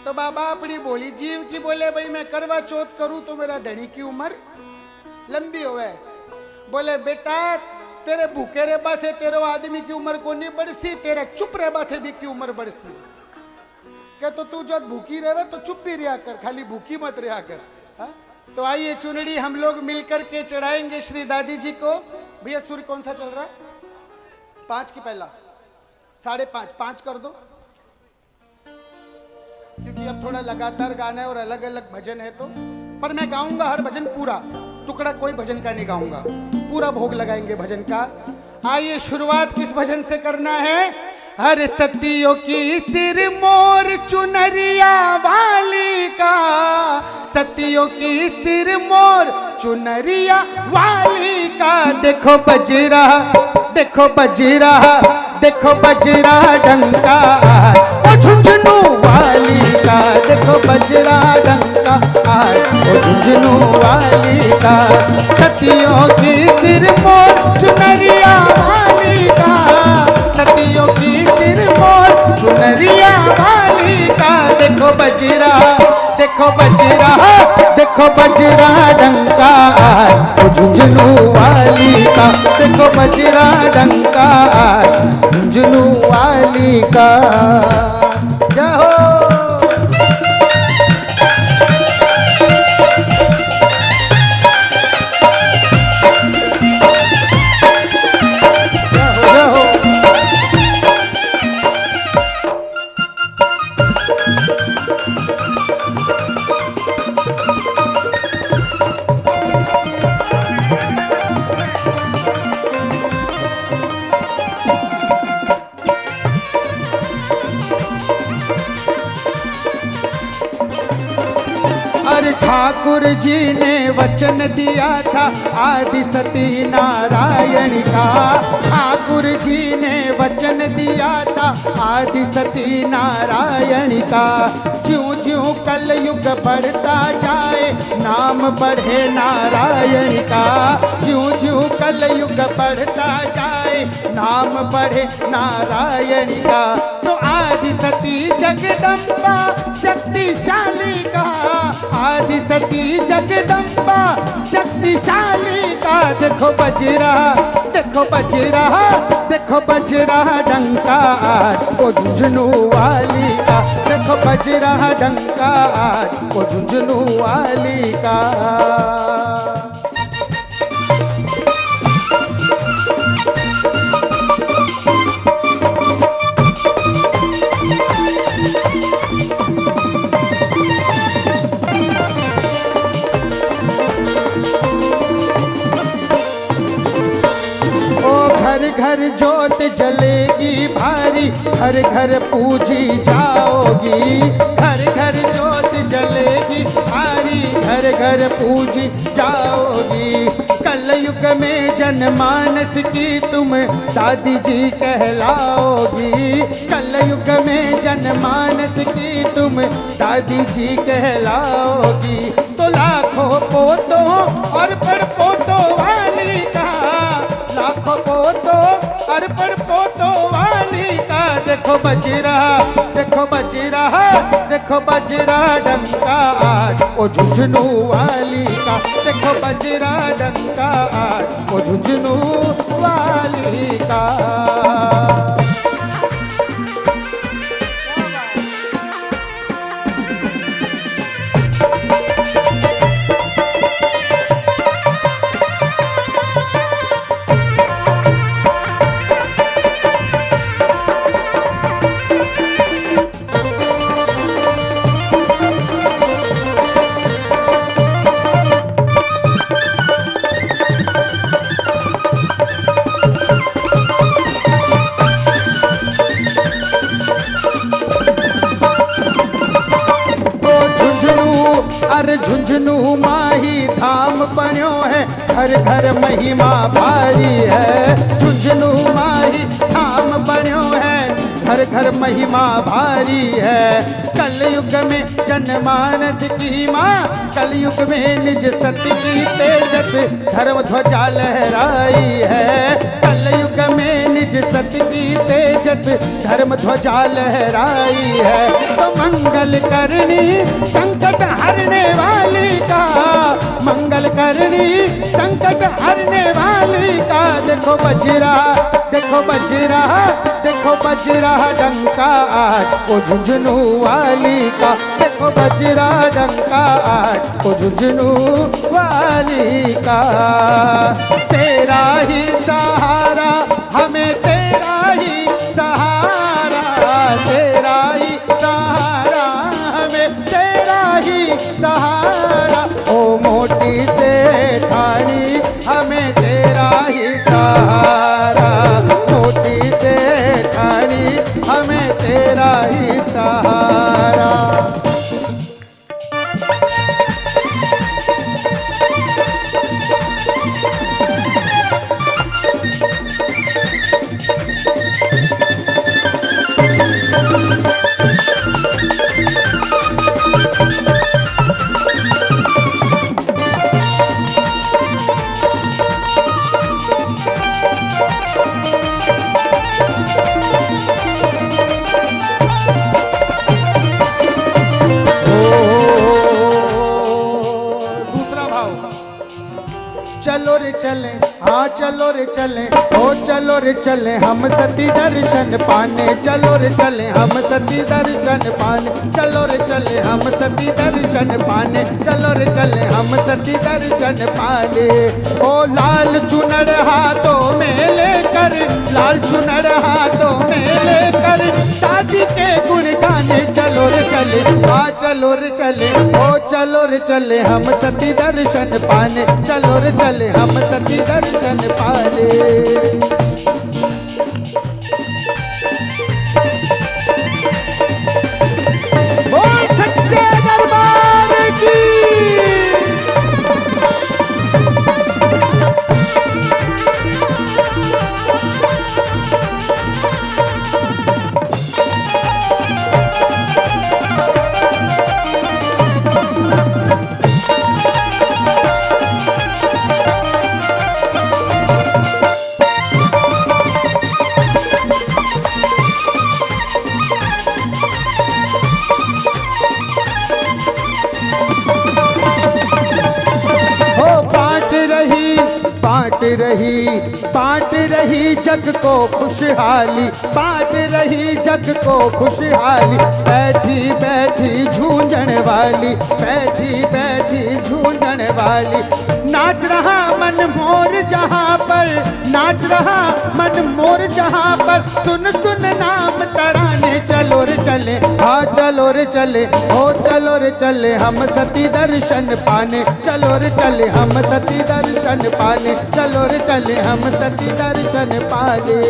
तो बाबा अपनी बोली जीव की बोले भाई मैं करवा चौथ करूं तो मेरा धनी की उम्र लंबी होवे। बोले बेटा तेरे भूखे रेबा से तेरे आदमी की उम्र को नहीं बढ़सी, तेरे चुप रेबा से भी की उम्र बढ़सी। क्या तो तू जब भूखी रहे तो चुप भी रहा कर, खाली भूखी मत रहा कर। हा? तो आइए चुनड़ी हम लोग मिलकर के चढ़ाएंगे श्री दादी जी को। भैया सूर्य कौन सा चल रहा है? 5 की पहला 5:30 5 कर दो, क्योंकि अब थोड़ा लगातार गाना है और अलग अलग भजन है। तो पर मैं गाऊंगा हर भजन पूरा, टुकड़ा कोई भजन का नहीं गाऊंगा, पूरा भोग लगाएंगे भजन का। आइए शुरुआत किस भजन से करना है? हर सतियों की सिर मोर चुनरिया वाली का, सतियों की सिर मोर चुनरिया वाली का। देखो बज रहा, देखो बज रहा, देखो बज रहा डंका, ओ झुंझुनू वाली का। देखो बज रहा डंका, ओ झुंझुनू वाली का। सतियों की सिर मोर चुनरिया वाली का, सतियों की सिर मोर चुनरिया वाली का। देखो बज रहा, देखो बज रहा, देखो बज रहा डंका, ओ झुंझुनू वाली का। देखो बज रहा डंका, झुंझुनू वाली का। जय हो। ठाकुर जी ने वचन दिया था आदि सती नारायण का। ठाकुर जी ने वचन दिया था आदि सती नारायण का। ज्यों ज्यों कलयुग बढ़ता जाए नाम बढ़े नारायण का। ज्यों ज्यों कलयुग बढ़ता जाए नाम बढ़े नारायण का। तो आदि सती जगदम्बा शक्तिशाली का। आदि सती जगदम्बा शक्तिशाली का। देखो बज रहा, देखो बज रहा, देखो बज रहा डंका, ओ झुंझुनू वाली का। देखो बज रहा डंका आज वो झुंझुनू वाली का। घर घर जोत जलेगी भारी, घर घर पूजी जाओगी। घर घर जोत जलेगी भारी, घर घर पूजी जाओगी। कलयुग में जनमानस की तुम दादी जी कहलाओगी। कलयुग में जनमानस की तुम दादी जी कहलाओगी। तो लाखों पोतों और पड़पोतों वाली का, लाखों पोतों और पड़पोतों वाली का। देखो बज रहा, देखो बज रहा, देखो बज रहा डंका आज वो झुंझुनू वाली का। देखो बज रहा डंका आज वो झुंझुनू वाली का। अरे झुंझुनू माही धाम बन्यो है, घर घर महिमा भारी है। झुंझुनू माही धाम बन्यो है, घर घर महिमा भारी है। कलयुग में जनमानस की माँ, कलयुग में निज सत्य की तेजस धर्म ध्वजा लहराई है। कलयुग में निज सत्य की तेजस धर्म ध्वजा लहराई है। तो मंगल करनी संकट हरने वाली का, मंगल करनी संकट हरने वाली का। देखो बज रहा, देखो बज रहा, देखो बज रहा डंका आज वो झुंझुनू वाली का। देखो बज रहा डंका आज वो झुंझुनू वाली का। तेरा ही सहारा हमें, तेरा ही सहारा, तेरा ही सहारा हमें, तेरा ही सहारा। ओ मोटी से ठानी हमें तेरा ही सहारा, मोटी से ठानी हमें तेरा ही सहारा। चलो रे चले, हाँ चलो रे चले, ओ चलो रे चले हम सती दर्शन पाने। चलो रे चले हम सती दर्शन पाने। चलो रे चले हम सती दर्शन पाने। चलो रे चले हम सती दर्शन पाने। ओ लाल चुनर हाथों में लेकर, लाल चुनर हाथों में लेकर दादी के गुण गाने। चलो रे चले, हाँ चलो रे चले, ओ चलो रे चले हम सती दर्शन पाने। चलो रे चले हम सती दर्शन पाने। बोल सच्चे दरबार की। बांट रही जग को खुशहाली, बांट रही जग को खुशहाली। बैठी झूमने वाली, बैठी बैठी झूमने वाली। नाच रहा मन मोर जहाँ पर, नाच रहा मन मोर जहाँ पर, सुन सुन नाम तराने चलो रे चले, हाँ चलो रे चले, ओ चलो रे चले हम सती दर्शन पाने, चलो रे चले हम सती दर्शन पाने, चलो रे चले हम सती दर्शन पाने।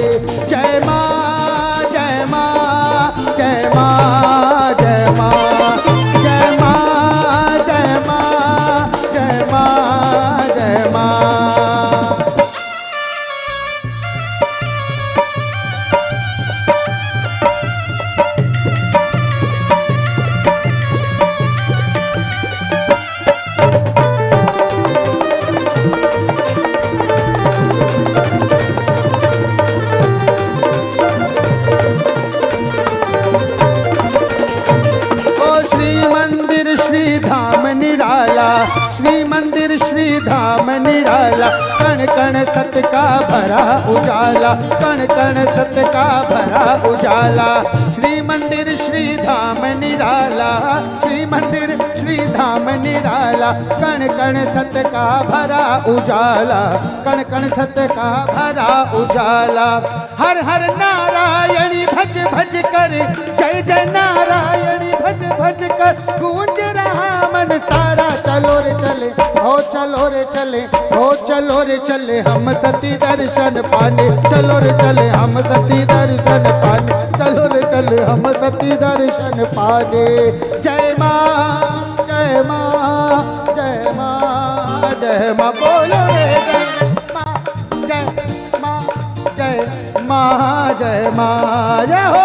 जय माँ जय माँ जय माँ जय माँ जय माँ जय माँ जय माँ जय माँ। श्री मंदिर श्री धाम निराला, कण कण सत का भरा उजाला, कण कण सत का भरा उजाला। श्री मंदिर श्री धाम निराला, श्री मंदिर श्री धाम निराला, कण कण सत का भरा उजाला, कण कण सत का भरा उजाला। हर हर नारायणी भज भज कर, जय जय नारायणी भज भज कर, गूंज रहा मन सारा। चलो रे चले, ओ चलो रे चले, ओ चलो रे चले हम सती दर्शन पाने, चलो रे चले हम सती दर्शन पाने, चलो रे चले हम सती दर्शन पाने। जय माँ जय माँ जय माँ जय माँ, बोलो रे जय माँ जय माँ जय माँ जय माँ, जय हो।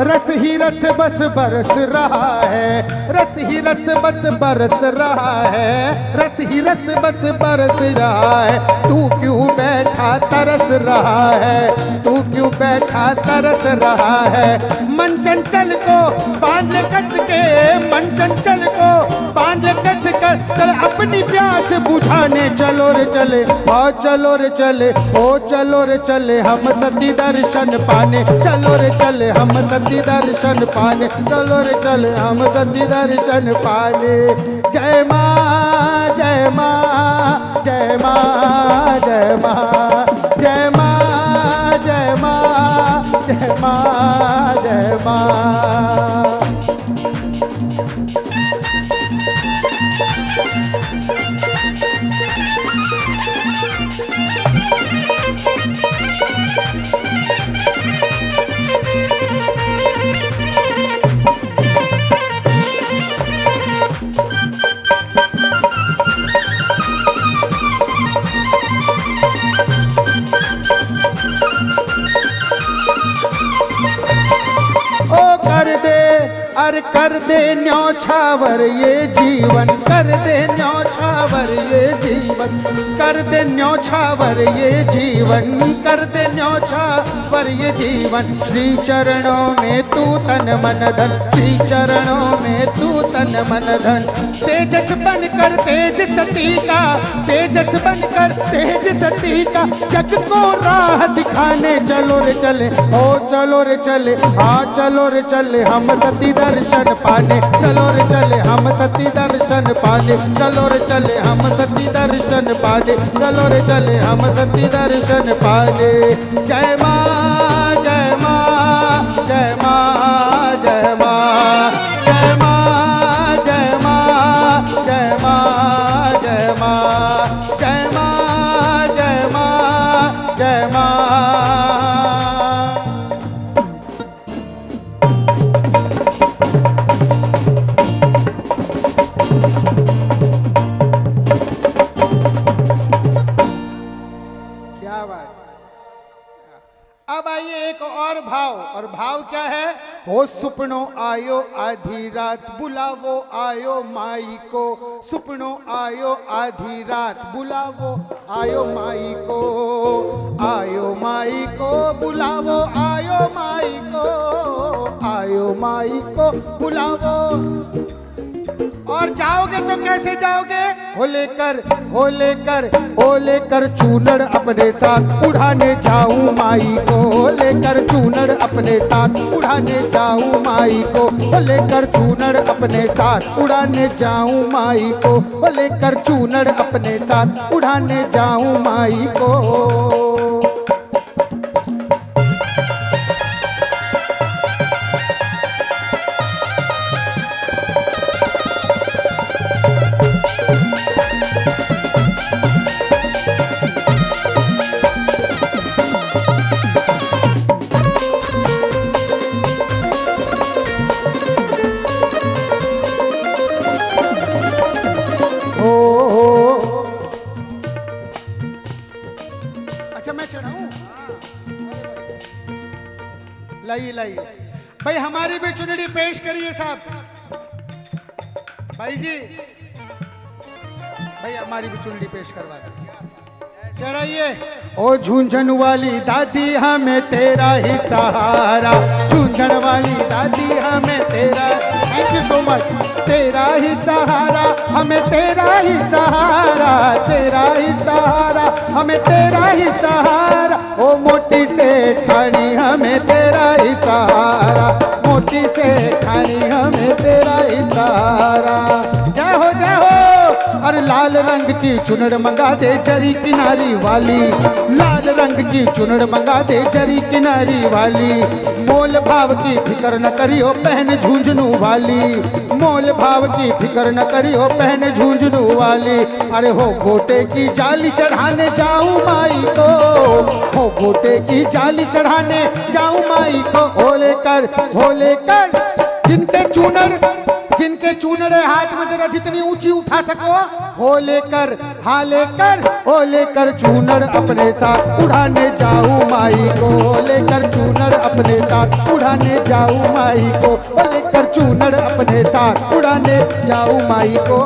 रस ही रस बस बरस रहा है, रस ही रस बस बरस रहा है, रस ही रस बस बरस रहा है। तू क्यों बैठा तरस रहा है, तू क्यों बैठा तरस रहा है। मन चंचल को बांध कस के, मन चंचल को बांध कस कर, चल अपनी प्यास बुझाने चलो रे चले, ओ चलो रे चले, ओ चलो रे चले हम सती दर्शन पाने, चलो रे चले हम सती दर्शन पाने, चलो रे चले हम सती दर्शन पाने। जय माँ जय माँ जय माँ जय माँ जय माँ जय माँ जय माँ जय माँ। अर कर दे न्यौछावर ये जीवन, कर दे न्यौछावर ये जीवन, कर दे न्यौछावर ये जीवन, कर दे न्यौछावर ये जीवन। श्री चरणों में तू तन मन धन, श्री चरणों में तू तन मन धन। तेजस बनकर तेज सती का, तेजस बनकर तेज सती का, जग को राह दिखाने चलो रे चले, ओ चलो रे चले, हाँ चलो रे चले हम सती दर्शन पाने, चलो रे चले हम सती दर्शन पाने, चलो रे चले हम सती दर्शन पाने, चलो रे चले हम सती दर्शन पाने। जय माँ जय माँ जय माँ जय माँ जय माँ जय माँ जय माँ जय माँ जय माँ जय माँ जय माँ। अब आइए एक और भाव, और भाव क्या है? हो सुपनों आयो आधी रात, बुलावो आयो माई को, सुपनों आयो आधी रात, बुलावो आयो माई को, आयो माई को बुलावो, आयो माई को, आयो माई को बुलावो। और जाओगे तो कैसे जाओगे? हो लेकर, हो लेकर, हो लेकर चूनड़ अपने साथ उड़ाने जाऊं माई को, हो लेकर चूनड़ अपने साथ उड़ाने जाऊं माई को, हो लेकर चूनड़ अपने साथ उड़ाने जाऊं माई को, हो लेकर चूनड़ अपने साथ उड़ाने जाऊं माई को। लाइए लाइए भाई, हमारी भी चुनरी पेश करिए साहब। भाई जी, भाई हमारी भी चुनरी पेश करवा दीजिए, चढ़ाइए। ओ झुंझुन वाली दादी हमें तेरा ही सहारा, झुंझुन वाली दादी हमें तेरा, थैंक यू सो मच, तेरा ही सहारा, हमें तेरा ही सहारा, तेरा ही सहारा, हमें तेरा ही सहारा। ओ मोटी से ठाणी हमें तेरा ही सहारा, मोटी से ठाणी हमें तेरा ही सहारा। जय हो जय हो। और लाल रंग की चुनर मंगा दे जरी किनारी वाली, लाल रंग की चुनर मंगा दे जरी किनारी वाली। मोल भाव की फिक्र न करियो बहन झुंझुनू वाली, मोल भाव की फिक्र न करियो बहन झुंझुनू वाली। अरे हो गोटे की जाली चढ़ाने जाऊं माई को, हो गोटे की जाली चढ़ाने जाऊं माई को। हो लेकर, हो लेकर जिनके चूनर, जिनके चूनरे हाथ में जरा जितनी ऊंची उठा सको, हो लेकर, हा लेकर, हो लेकर चूनर अपने साथ उड़ाने जाऊं माई को, हो लेकर चूनर अपने साथ उड़ाने जाऊं माई को, हो लेकर चूनर अपने साथ उड़ाने जाऊं माई को।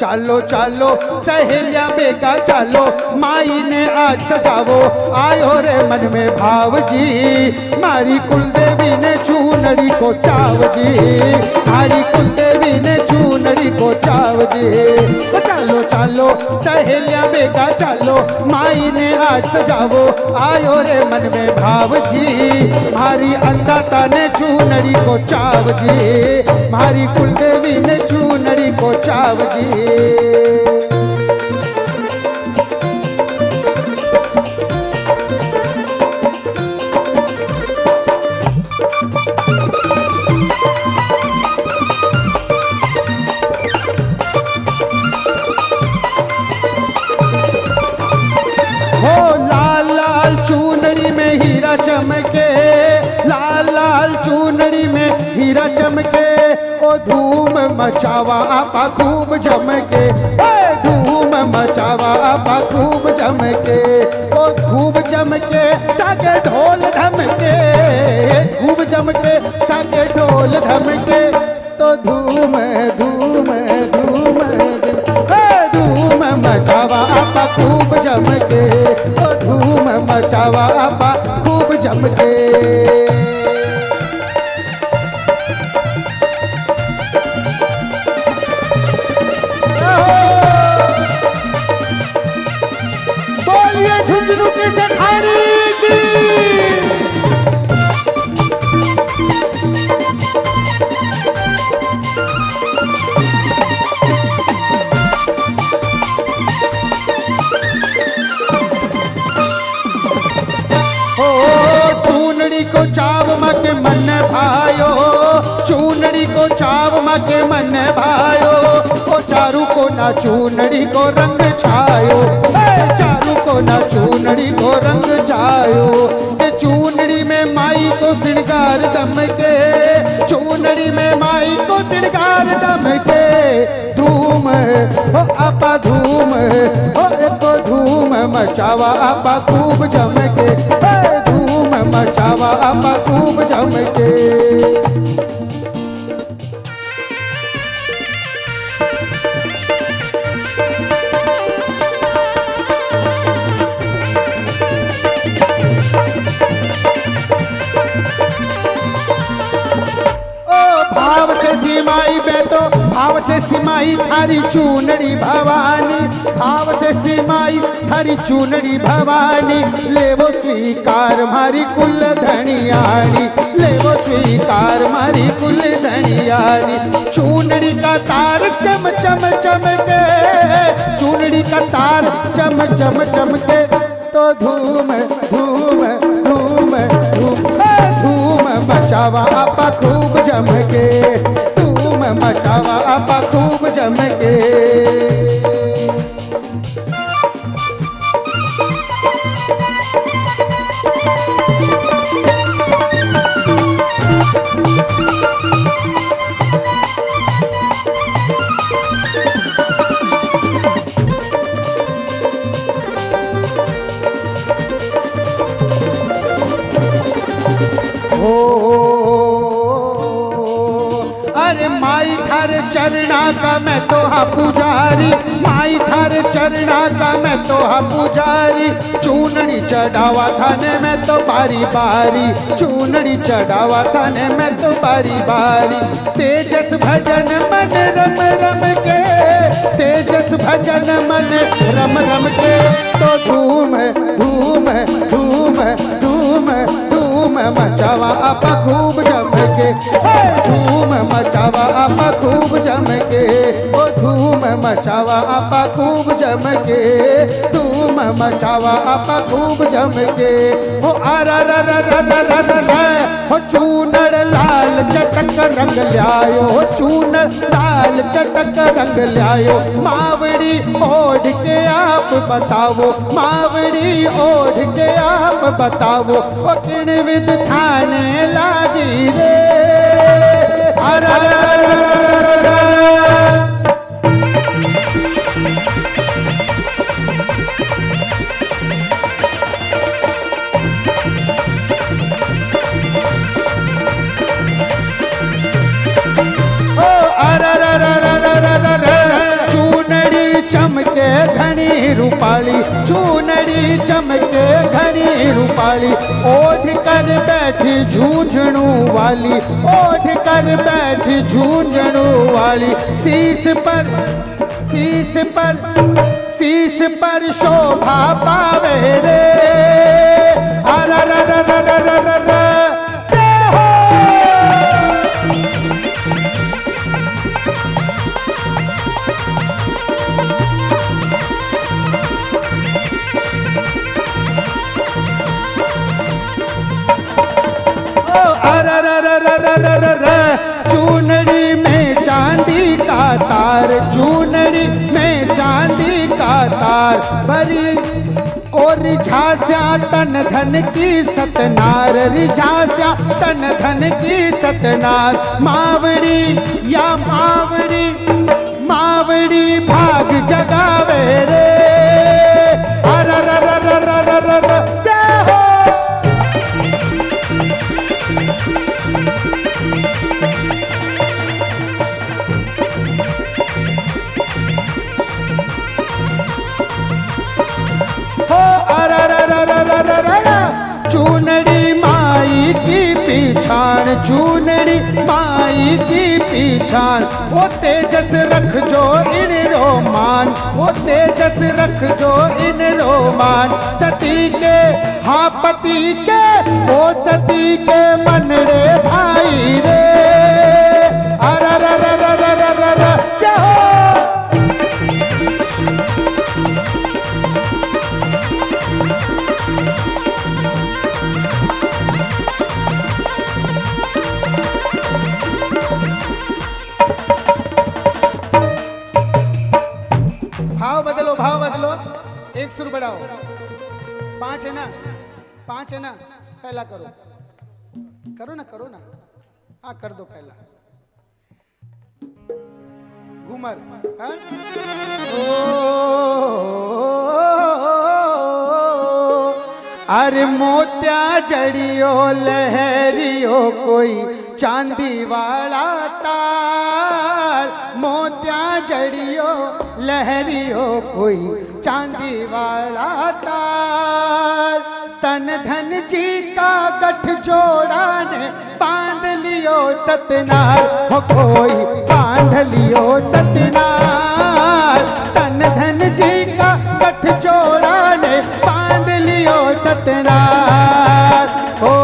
चालो चालो सहेलिया बेगा चालो, माई ने आज सजावो आयो रे मन में भाव जी। मारी कुलदेवी ने चूनड़ी को चाव जी, मारी कुलदेवी ने चूनड़ी को चाव जी। चालो चालो सहेलिया बेगा चालो, माई ने आज सजावो आयो रे मन में भाव जी। मारी अंदाता ने चूनड़ी को चाव जी, मारी कुलदेवी ने चूनड़ी को चाव जी। हीरा चमके, लाल लाल चूनड़ी में हीरा चमके। ओ धूम मचावा आपा खूब जमके, धूम मचावा आपा खूब जमके। ओ खूब जमके सागे ढोल धमके, खूब जमके सागे ढोल धमके। तो धूम धूम धूम धूम मचावा आपा खूब जमके, ओ धूम मचावा आपा खूब जमके। बोलिए झुंझुनू की सेठानी की। को चाव मके मन भायो, चूनड़ी को चाव मके मन भायो। ना चूनड़ी को रंग छायो, चारू को ना चूनड़ी को रंग छायो। के चूनड़ी में माई को श्रृंगार दमके, चूनड़ी में माई को श्रृंगार दमके। धूम हो आपा धूम हो एको धूम मचावा आपा खूब जमके, धूम मचावा आपा खूब जमके। भाव से सिमाई बेटो, भाव से सिमाई थारी चूनड़ी भवानी, भाव से सिमाई थारी चूनड़ी भवानी। लेवो स्वीकार मारी कुल धनियानी, लेवो स्वीकार मारी कुल धनियानी। चूनड़ी का तार चम चम चमके, चूनड़ी का तार चम चम चमके। तो धूम धूम धूम धूम धूम मचावा आपा खूब जमके, धूम मचावा आपा खूब जमके। अरे माई थारे चरणा का मैं तो हा पुजारी, माई थारे चरणा का मैं तो हा पुजारी। चूनड़ी चढ़ावा थाने में तो बारी बारी, चूनड़ी चढ़ावा थाने में तो बारी बारी। तेजस भजन मन रम रम के, तेजस भजन मन रम रम के। तो धूम धूम धूम धूम धूम मचावा आपा खूब जमके, धूम मचावा आपा खूब जमके। ओ धूम मचावा आपा खूब जमके, धूम मचावा आपा खूब जमके। ओ आरा रा रा रा रा रा रा रा। हो चूनड़ लाल चटक रंग ल्यायो, चूनड़ लाल चटक रंग ल्यायो। मावड़ी ओढ़ के आप बताओ, मावड़ी ओढ़ के आप बताओ। ओ किण विद थाने लागी रे, अरा रा रा रा रा। चूनड़ी चमके घनी रूपाली, चूनड़ी चमके घनी रूपाली। ओढ़ कर बैठी झूझणू वाली, ओढ़ कर बैठी झूझणू वाली। शीश पर शीश पर शीश पर शोभा पावे रे, अरा रा रा रा रा रा रा रा। चूनड़ी में चांदी का तार, चूनड़ी में चांदी का तार। बरी और रिझास्या तन धन की सतनार, रिझास्या तन धन की सतनार। मावड़ी या मावड़ी, मावड़ी भाग जगावे रे, अरा रा रा रा रा रा रा रा। चूनड़ी माई की पीछान, चूनड़ी माई की पीछान। वो तेजस रख जो इन रोमान, वो तेजस रख जो इन रोमान। सती के हाँ पति के, वो सती के मन रे भाई रे, अरा रा रा रा रा रा रा रा। क्या हो बदलो, भाव बदलो, एक सुर बढ़ाओ। 5 है ना, 5 है ना, पहला करो, करो ना, करो ना, हाँ कर दो पहला। घूमर, हाँ? अरे मोत्या जड़ियो लहरियो कोई चांदी वाला तार, मोत्या जड़ियो लहरियो कोई चांदी वाला तार, तन धन जी का गठ जोड़ा ने बांध लियो सतनार, हो कोई बांध लियो सतनार, तन धन जी का गठ जोड़ा ने बांध लियो सतनार। ओ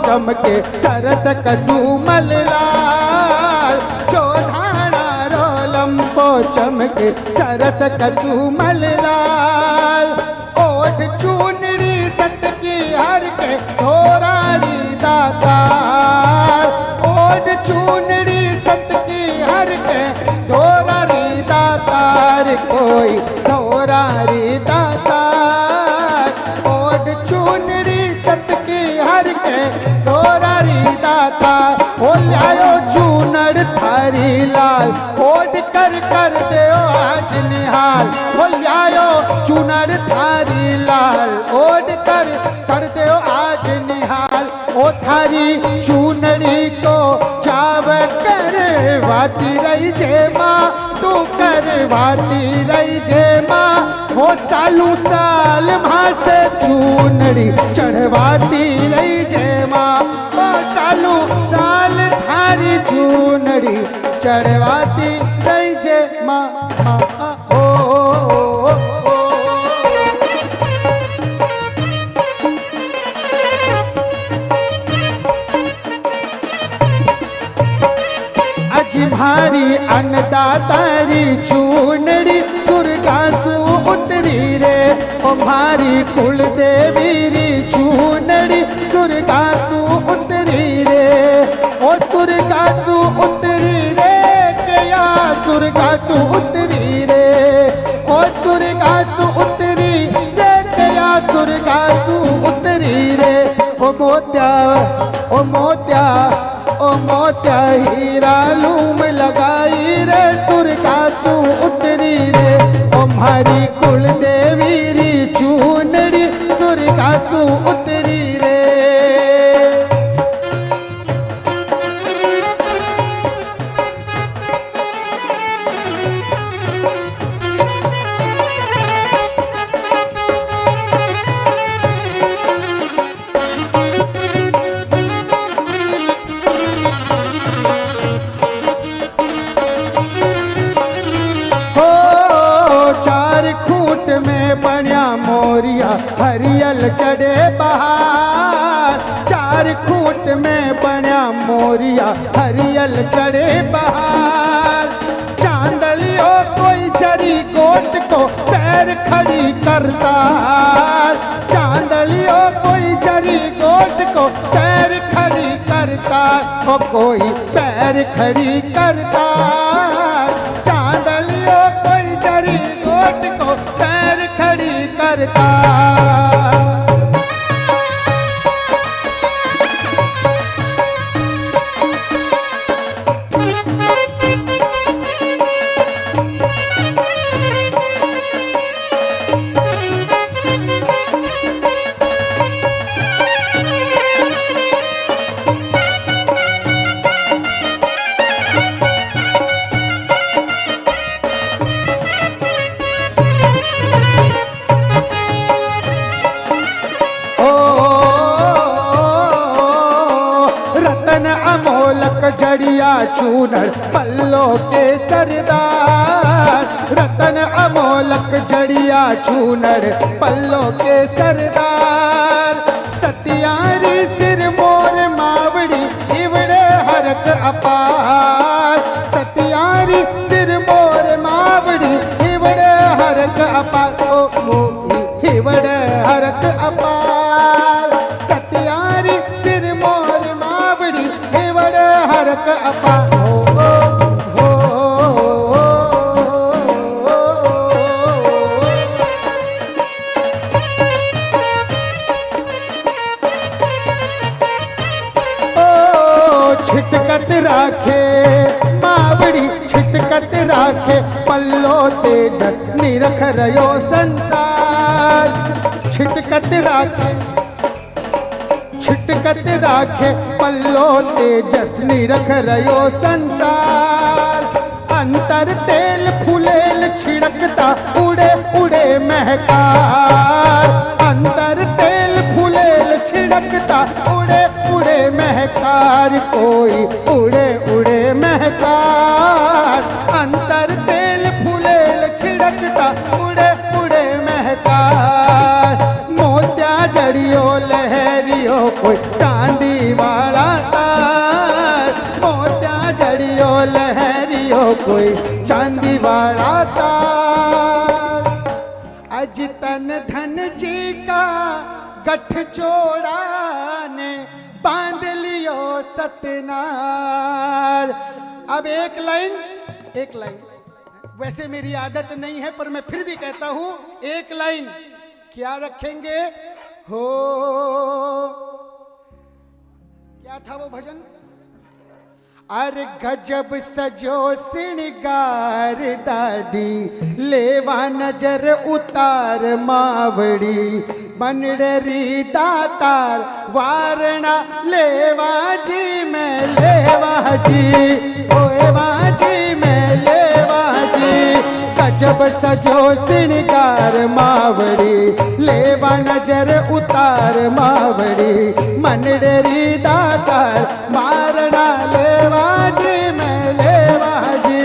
चमके सरस कसुमल लाल, जो धाना रोलम को चमके सरस कसुमल लाल, ओठ चूनड़ी सत की हर के धोरारी दातार, ओठ चूनड़ी सत की हर के धोरारी दातार, कोई धोरारी दातार, ओठ चूनड़ी सत की हर के धोरारी दाता, ओ लायो चूनड़ थारी लाल, ओढ़ कर दे आज निहाल, ओ लायो चूनड़ थारी लाल, ओढ़ कर दे आज निहाल, ओ थारी चूनड़ी को चाव करवाती रही जे माँ, तू करवाती रही जे माँ, हो सालू साल माँ से चूनड़ी चढ़वाती रही जे माँ, ओ सालू साल थारी चूनड़ी चढ़वाती रही जे माँ। ओ, ओ, ओ, भारी अन्नदातारी चूनड़ी सुरगासु उतरी रे, ओ भारी कुल देवी री चूनड़ी सुरगासु उतरी रे, ओ सुरगासु उतरी रे, क्या सुरगासु उतरी रे, ओ सुरगासु उतरी रे, क्या सुरगासु उतरी रे, ओ मोत्या, ओ मोत्या, ओ मोत्या हीरा लूम लगाई रे, सुरगासु उतरी रे, ओ मारी कुल देवी री चूनड़ी सुरगासु उतरी रे। हरियल चढ़े बहार, चार खूंट में बना मोरिया हरियल चढ़े बहार, चांदलियो कोई जरी गोट को पैर खड़ी करता, चांदलियो कोई जरी गोट को पैर खड़ी करता, ओ कोई पैर खड़ी करता, चांदलियो कोई जरी गोट को पैर खड़ी करता। जड़िया चूनर पल्लों के सरदार, रतन अमोलक जड़िया चूनर पल्लों के सरदार, सतियारी सिर मोर मावड़ी इवड़े हरक अपार, सतियारी सिर मोर मावड़ी इवड़े हरक अपार, राखे पल्लो तेजस निरख रयो संसार। छिटकत राखे पल्लो तेजस निरख रयो संसार। अंतर तेल फुलेल छिड़कता उड़े उड़े महकार। अंतर तेल फुलेल छिड़कता उड़े उड़े महकार। कोई उड़े उड़े महकार। अंतर तेल फुलेल छिड़कता उड़े उड़े महकार। मोत्या जड़ियो लहरियो कोई चांदी वाला तार। मोत्या जड़ियो लहरियो कोई चांदी वाला तार। अज तन धन जी का गठ जोड़ा ने बांध लियो सतनार। अब एक लाइन वैसे मेरी आदत नहीं है पर मैं फिर भी कहता हूं, एक लाइन क्या रखेंगे हो। क्या था वो भजन? अरे गजब सजो सिंगार दादी लेवा नजर उतार मावड़ी। बनडरी दातार वारणा लेवा जी मैं लेवा जी। ओएवा जी मैं लेवा जी। गजब सजो सिंगार मावड़ी लेवा नजर उतार मावड़ी। मनडरी दातार वारणा लेवा जी मैं लेवा जी।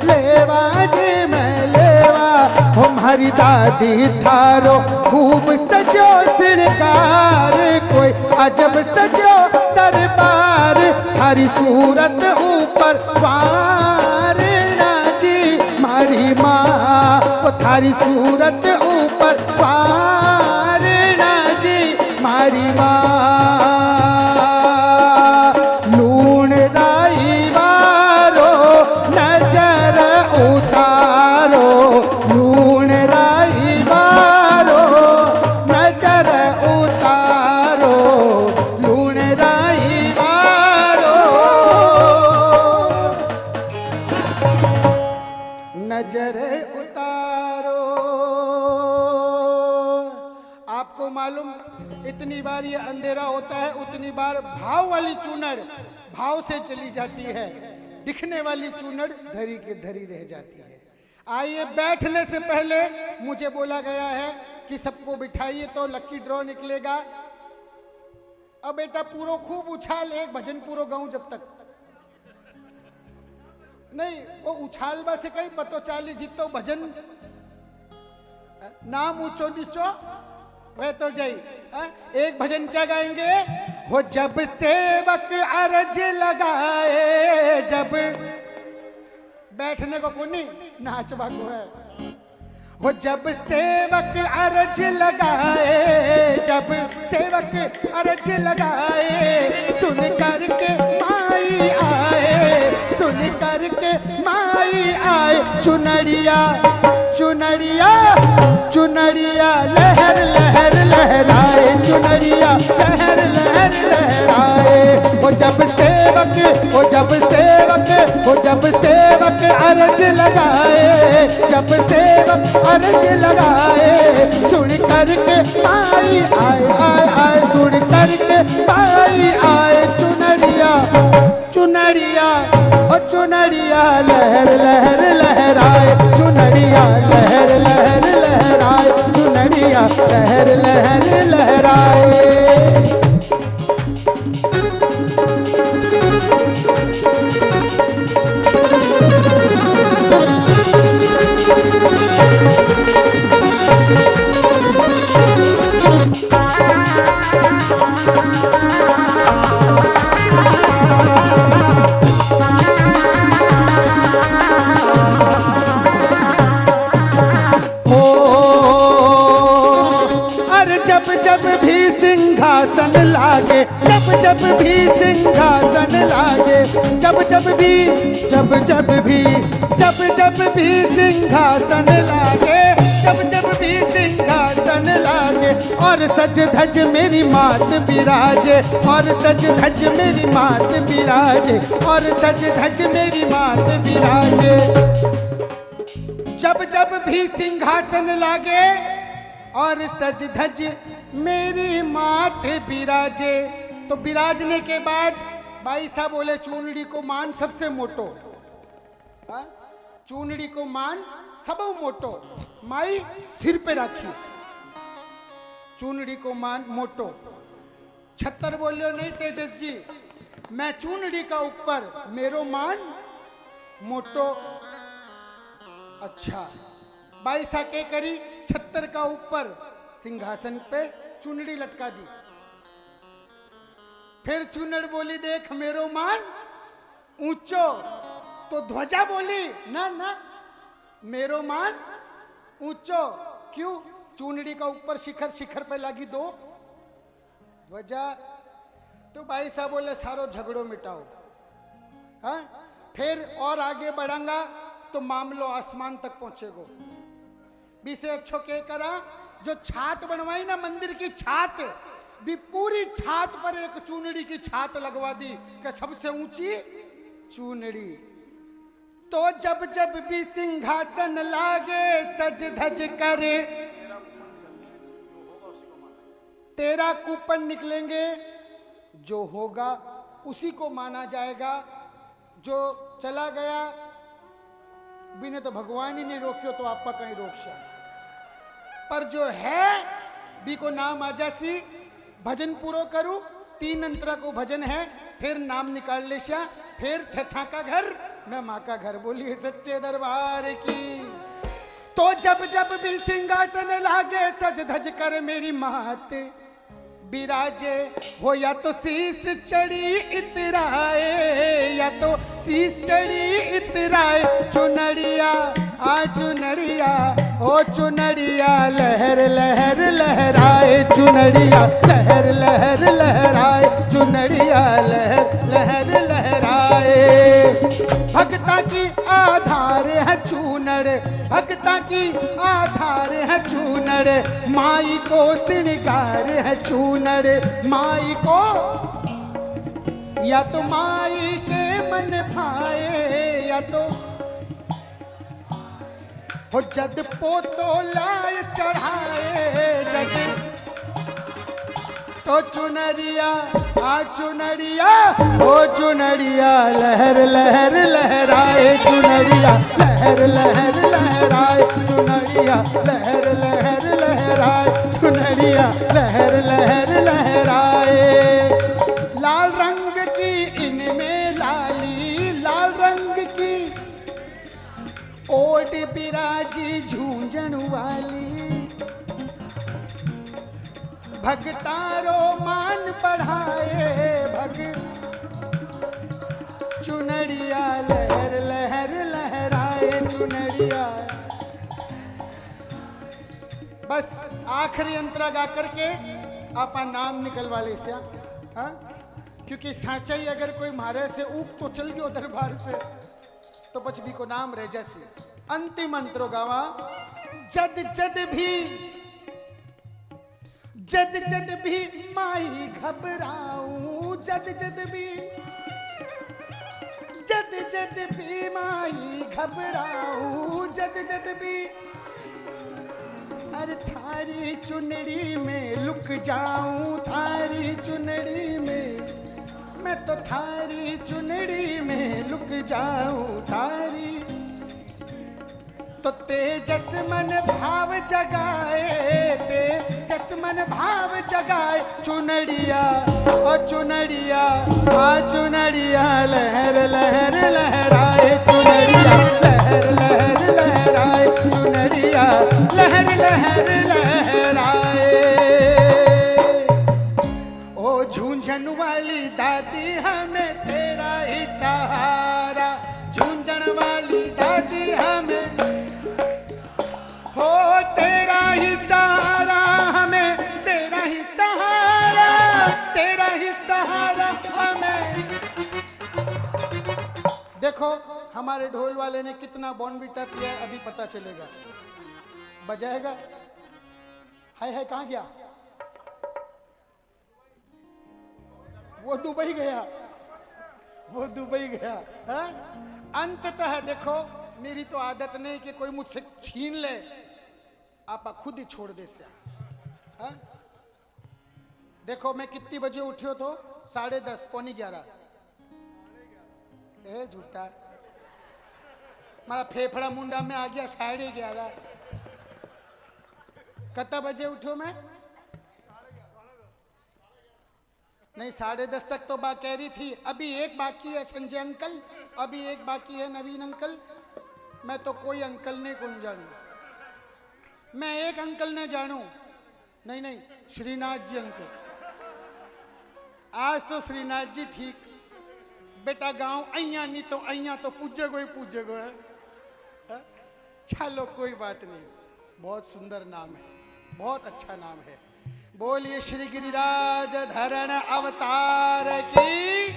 लेवा जी मैं लेवा। हो हमारी दादी थारो खूब सजो सिंगार। कोई अजब सजो दरबार। हरी सूरत ऊपर वारणा जी मारी माँ। वो थारी सूरत ऊपर वारणा जी मारी माँ। लूण राई वारो नजर उतारो। लूण राई वारो नजर उतारो। लूण राई वारो नजर उतारो। आपको मालूम इतनी बार ये अंधेरा होता है उतनी बार भाव वाली चूनड़ भाव से चली जाती है। दिखने वाली चूनड़ धरी के धरी रह जाती है। आइए बैठने से पहले मुझे बोला गया है कि सबको बिठाइए तो लकी ड्रॉ निकलेगा। अब बेटा पूरो खूब उछाल एक भजन पूरो गाऊं जब तक नहीं वो उछालवा से कहीं पतो चाली जीतो भजन नाम ऊंचो नीचो वह तो जय। एक भजन क्या गाएंगे? हो जब सेवक अर्ज लगाए। जब बैठने को कुनी नाचवा को है। हो जब सेवक अर्ज लगाए। जब सेवक अर्ज लगाए। सुन करके माई आए। सुन करके माई आए। चुनरिया चुनरिया चुनरिया लहर लहर लहराए। चुनरिया लहर लहर लहराए। वो जब सेवक वो जब सेवक वो जब सेवक अर्ज लगाए। जब सेवक अर्ज लगाए। सुन करके पाई आए आए आए। सुन करके पाई आए। चुनरिया चुनरिया ओ चुनरिया लहर लहर लहराए। चुनरिया लहर लहर लहराए। चुनरिया लहर लहर लहराए। जब भी सिंहासन लागे। जब जब भी सिंहासन लागे। जब जब भी सिंहासन लागे। जब जब भी सिंहासन लागे। और सज धज मेरी मात बिराजे। और सज धज मेरी मात बिराजे। और सज धज मेरी मात बिराजे। भी सिंहासन लागे और सज धज मेरी माथे बिराजे। तो बिराजने के बाद भाई साहब बोले चूनड़ी को मान सबसे मोटो, चूनड़ी को मान सब मोटो, माई सिर पे रखी, चूनड़ी को मान मोटो। छत्तर बोलियो नहीं तेजस जी, मैं चूनड़ी का ऊपर मेरो मान मोटो। अच्छा बाई सा के करी, छत्तर का ऊपर सिंहासन पे चुनड़ी लटका दी। फिर चुनड़ बोली देख मेरो मान ऊंचो, तो ध्वजा बोली ना ना मेरो मान ऊंचो। क्यों? चुनड़ी का ऊपर शिखर, शिखर पे लगी दो ध्वजा। तो भाई साहब बोले सारो झगड़ो मिटाओ। हाँ फिर और आगे बढ़ांगा तो मामलो आसमान तक पहुंचेगो। बीसे अच्छो के करा, जो छात बनवाई ना मंदिर की छात, भी पूरी छात पर एक चूनड़ी की छात लगवा दी कि सबसे ऊंची चूनड़ी। तो जब जब भी सिंहासन लागे सज धज करे, तेरा कूपन निकलेंगे, जो होगा उसी को माना जाएगा। जो चला गया बिने तो भगवान ही नहीं रोकियो तो आपका कहीं रोक सा, पर जो है बी को नाम आ जासी। भजन पूरो करूं, 3 अंतरा को भजन है, फिर नाम निकाल ले शा, फिर ठठा का घर मैं माँ का घर। बोलिए सच्चे दरबार की। तो जब जब भी सिंहासन लागे सज धज कर मेरी मात बिराजे, हो या तो शीस चढ़ी इतराए, या तो शीस चढ़ी इतराए। चुनड़िया आ चुनड़िया ओ चुनड़िया लहर लहर लहराए, चुनड़िया लहर लहर लहराए, चुनड़िया लहर लहर लहराए। भक्ता की आधार है चूनड़, भक्ता की आधार है चूनड़, माई को श्रृंगार है चूनड़। माई को या तो माई के मन भाए, या तो हो जद पोतो लाए चढ़ाए, जद तो चुनरिया आ चुनरिया ओ चुनरिया लहर लहर लहराए, चुनरिया लहर लहर लहराए, चुनरिया लहर लहर लहराए, चुनरिया लहर लहर लहराए। लाल रंग की इनमें लाली, लाल रंग की ओट बिराजी झूंझण वाली। भगतारो मान बढ़ाए भग, चुनड़िया लहर लहर लहराए, चुनड़िया। बस आखिरी अंतरा गा करके आपा नाम निकलवा ले से। हाँ क्योंकि साचाई अगर कोई मारे से ऊप तो चल गयो दरबार से, तो पचबी को नाम रह जैसे। अंतिम अंतरो गावा, जद जद भी जद जद भी माई घबराऊं, जद जद भी जद जद भी माई घबराऊं, जद जद भी अरे थारी चुनरी में लुक जाऊं, थारी चुनरी में मैं तो थारी चुनरी में लुक जाऊं, थारी। तो तेजस मन भाव जगाए, तेजस मन भाव जगाए, चुनड़िया ओ चुनड़िया आ चुनड़िया लहर लहर लहराए, चुनड़िया लहर लहर लहराए, चुनड़िया लहर लहर लहराए। ओ झूंझन वाली दादी हमें तेरा ही सहारा, झूंझन वाली दादी हमें हो तेरा ही सहारा, हमें तेरा ही सहारा, तेरा ही सहारा हमें। देखो हमारे ढोल वाले ने कितना बॉर्नविटा पिया अभी पता चलेगा। बजाएगा? हाय कहाँ गया? वो दुबई गया, वो दुबई गया। अंततः देखो मेरी तो आदत नहीं कि कोई मुझसे छीन ले, आप खुद ही छोड़ दे से। हाँ? देखो मैं कितनी बजे उठ्यो तो 10:30 पौनी 11। ए झूठा, मारा फेफड़ा मुंडा में आ गया 11:30। कितना बजे उठो मैं? नहीं 10:30 तक तो बात कह रही थी। अभी एक बाकी है संजय अंकल, अभी एक बाकी है नवीन अंकल। मैं तो कोई अंकल नहीं कौन जानू, मैं एक अंकल ने जानू। नहीं नहीं, श्रीनाथ जी अंकल। आज तो श्रीनाथ जी ठीक, बेटा गांव अइया नहीं तो अइया तो पूजे को है। हा? चलो कोई बात नहीं, बहुत सुंदर नाम है, बहुत अच्छा नाम है। बोलिए श्री गिरिराज धरण अवतार की,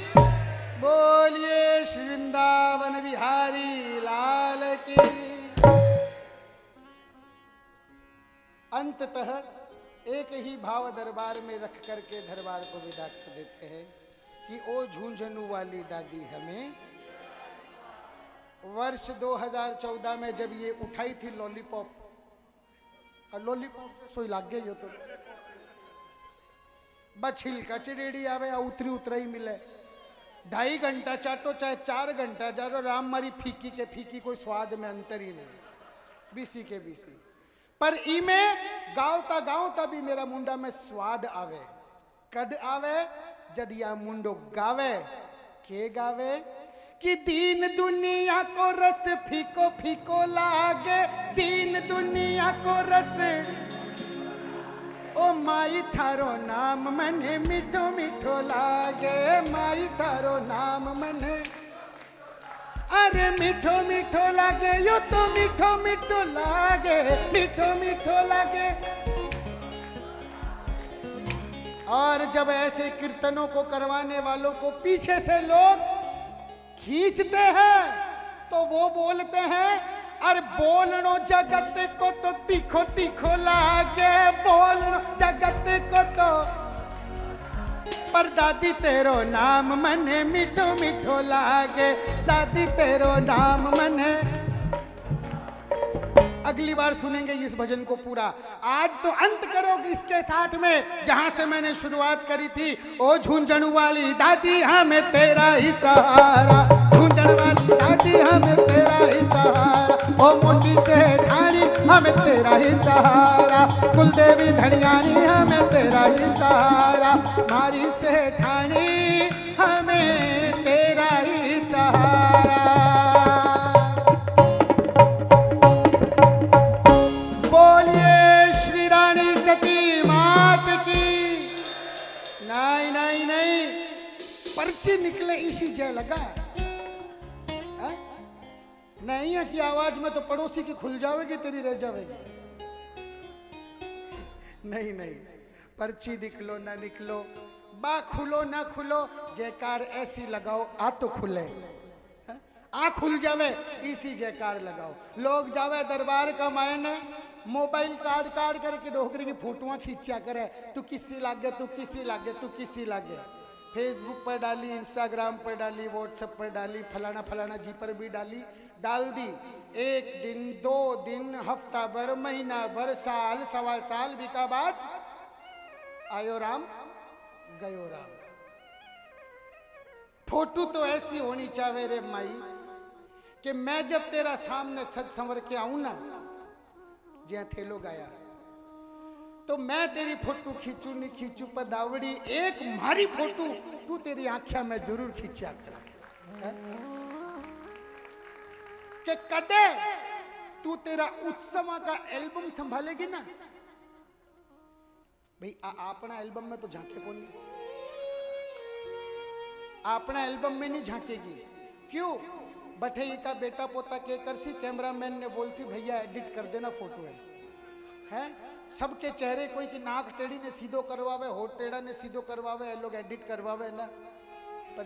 बोलिए श्री वृंदावन बिहारी लाल की। अंततः एक ही भाव दरबार में रख करके दरबार को विदा कर देते हैं कि ओ झुंझुनू वाली दादी हमें। वर्ष 2014 में जब ये उठाई थी लॉलीपॉप, लॉलीपॉप सोई लाग गई हो तो बस छिलका चिरेड़ी आवे, उतरी उतरा ही मिले। 2.5 घंटा चाटो चाहे 4 घंटा जारो, राम मारी फीकी के फीकी, कोई स्वाद में अंतर ही नहीं, बीसी के बीसी। पर इमे गावता गावता भी मेरा मुंडा में स्वाद आवे। कद आवे जद या मुंडो गावे। के गावे कि दीन दुनिया को रस फीको फीको लागे, दीन दुनिया को रस। ओ माई थारो नाम मने मीठो मीठो लागे, माई थारो नाम मने अरे मीठो मीठो लागे, यो तो मीठो मीठो लागे, मीठो मीठो लागे। और जब ऐसे कीर्तनों को करवाने वालों को पीछे से लोग खींचते हैं तो वो बोलते हैं अरे बोलनो जगत को तो तीखो तीखो लागे, बोलनो जगत को तो, पर दादी तेरो नाम मने मीठो मीठो लागे, दादी तेरो नाम मने। अगली बार सुनेंगे इस भजन को पूरा। आज तो अंत करोगे इसके साथ में जहां से मैंने शुरुआत करी थी। ओ झुंझुनू वाली दादी हमें तेरा ही सहारा, झुंझुनू वाली दादी हमें तेरा ही सहारा। ओ मोटी से ढाणी हमें तेरा ही सहारा, कुलदेवी धनियानी हमें तेरा ही सहारा, मारी से ढाणी हमें तेरा ही सहारा। बोलिए श्री रानी सती मात की। नहीं नहीं नहीं, पर्ची निकले इसी जय लगा है? नहीं है कि आवाज में तो पड़ोसी की खुल जाएगी, तेरी रह जाएगी। नहीं नहीं, पर्ची निकलो ना निकलो, बा खुलो ना खुलो, जयकार ऐसी लगाओ आ तो खुले, आ खुल जावे इसी जयकार लगाओ। लोग जावे दरबार का मायने मोबाइल कार्ड कार्ड करके डोकरी की फोटोआं खींचा करे, तू किसी लागे तू किसी लागे तू किसी लागे। फेसबुक पर डाली, इंस्टाग्राम पर डाली, व्हाट्सएप पर डाली, फलाना फलाना जी पर भी डाल दी। 1 दिन 2 दिन हफ्ता भर महीना भर साल सवा साल बिका बाद आयो राम गयो राम। फोटो तो ऐसी होनी चाहिए रे माई कि मैं जब तेरा सामने सज संवर के आऊं ना, जहाँ थेलो गाया तो मैं तेरी फोटो खींचू नहीं खींचू, पर दावड़ी एक मारी फोटो तू तेरी आंखिया में जरूर खींचा कि कदे तू तेरा उत्सव का एल्बम संभालेगी ना भाई। अपना एल्बम में तो झांके कौन नहीं, अपना एल्बम में नहीं झांकेगी। क्यों? बठे का बेटा पोता के करसी, कैमरामैन ने बोल सी भैया एडिट कर देना फोटो है? सबके चेहरे कोई की नाक टेढ़ी ने सीधो करवावे, होठ टेढ़ा ने सीधो करवावे, ये लोग एडिट करवावे ना। पर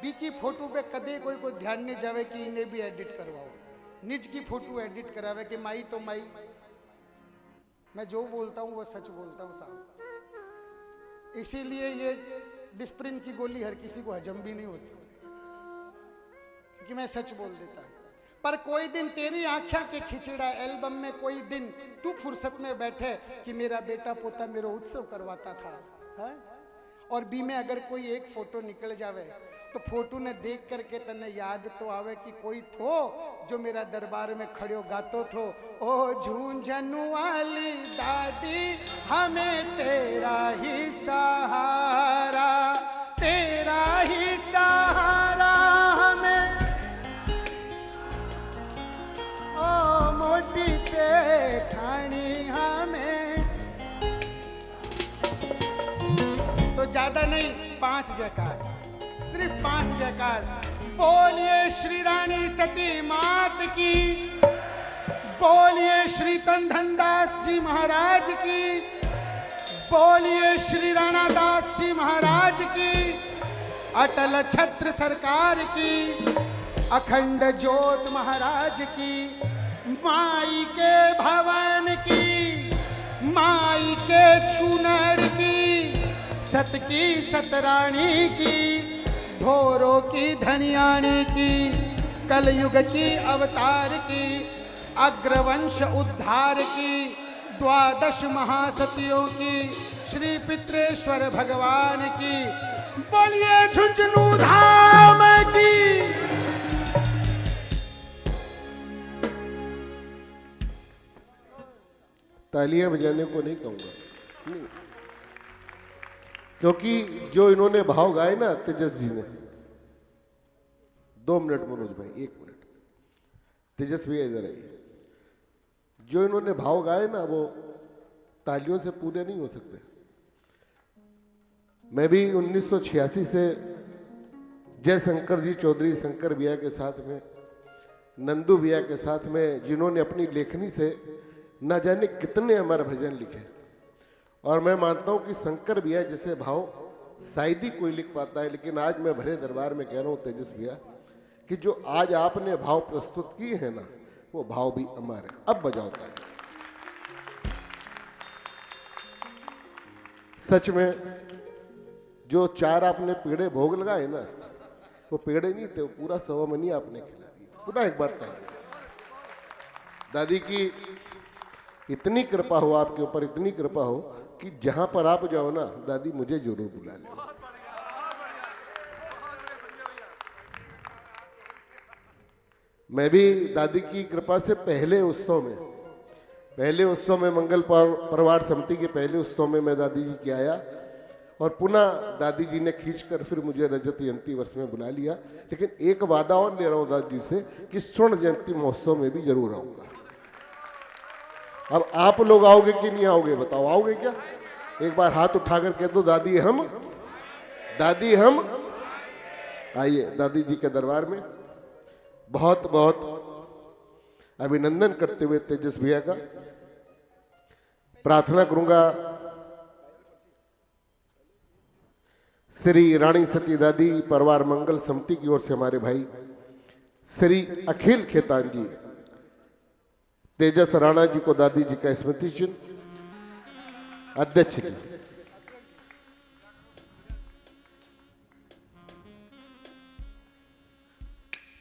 बीकी फोटो पे कदे कोई ध्यान नहीं जावे कि इन्हें भी एडिट करवाओ। निज की फोटो एडिट करावे कि माई तो माई, मैं जो बोलता हूँ वो सच बोलता हूँ साहब। इसीलिए ये डिस्प्रिन की गोली हर किसी को हजम भी नहीं होती, क्योंकि मैं सच बोल देता हूँ। पर कोई दिन तेरी आंखें के खिचड़ा एल्बम में कोई दिन तू फुर्सत में बैठे कि मेरा बेटा पोता मेरा उत्सव करवाता था, है? और बी में अगर कोई एक फोटो निकल जावे तो फोटो ने देख करके तने याद तो आवे कि कोई थो जो मेरा दरबार में खड़ो गातो थो, ओ झूंझनू वाली दादी हमें तेरा ही सहारा, तेरा ही सहारा हमें, ओ मोटी से ठाणी हमें। तो ज्यादा नहीं, 5 जयकार, सिर्फ 5 जयकार। बोलिए श्री रानी सती मात की, बोलिए श्री तनधन दास जी महाराज की, बोलिए श्री राणा दास जी महाराज की, अटल छत्र सरकार की, अखंड ज्योत महाराज की, माई के भवन की, माई के चुनर की, सत की सतरानी की, धोरों की धनियानी की, कलयुग की अवतार की, अग्रवंश उद्धार की, 12 महासतियों की, श्री पितरेश्वर भगवान की, बोलिए झुंझुनू धाम की।
तालियां बजाने को नहीं कहूंगा, नहीं, क्योंकि जो इन्होंने भाव गाए ना तेजस जी ने, 2 मिनट मनोज भाई, 1 मिनट, तेजस भैया इधर आइए। जो इन्होंने भाव गाए ना वो तालियों से पूरे नहीं हो सकते। मैं भी 1986 से जयशंकर जी चौधरी शंकर भैया के साथ में, नंदू भैया के साथ में, जिन्होंने अपनी लेखनी से न जाने कितने अमर भजन लिखे, और मैं मानता हूं कि शंकर भैया जैसे भाव शायद ही कोई लिख पाता है। लेकिन आज मैं भरे दरबार में कह रहा हूं तेजस भैया कि जो आज आपने भाव प्रस्तुत किए हैं ना, वो भाव भी अमर है। अब बजाओ ताली। सच में जो 4 आपने पेड़े भोग लगाए ना, वो पेड़े नहीं थे, वो पूरा सवामनी आपने खिला दी। पूरा एक बात ताली। दादी की इतनी कृपा हो आपके ऊपर, इतनी कृपा हो कि जहां पर आप जाओ ना दादी मुझे जरूर बुला लेना। मैं भी दादी की कृपा से पहले उत्सव में मंगल परिवार समिति के पहले उत्सव में मैं दादी जी के आया, और पुनः दादी जी ने खींचकर फिर मुझे रजत जयंती वर्ष में बुला लिया। लेकिन एक वादा और ले रहा हूं दादी जी से कि स्वर्ण जयंती महोत्सव में भी जरूर आऊंगा। अब आप लोग आओगे कि नहीं आओगे बताओ, आओगे क्या? एक बार हाथ उठाकर कह दो दादी हम, दादी हम। आइए दादी जी के दरबार में बहुत बहुत अभिनंदन करते हुए तेजस भैया का प्रार्थना करूंगा श्री रानी सती दादी परिवार मंगल समिति की ओर से हमारे भाई श्री अखिल खेतान जी, तेजस राणा जी को दादी जी का स्मृति चिन्ह अध्यक्ष जी।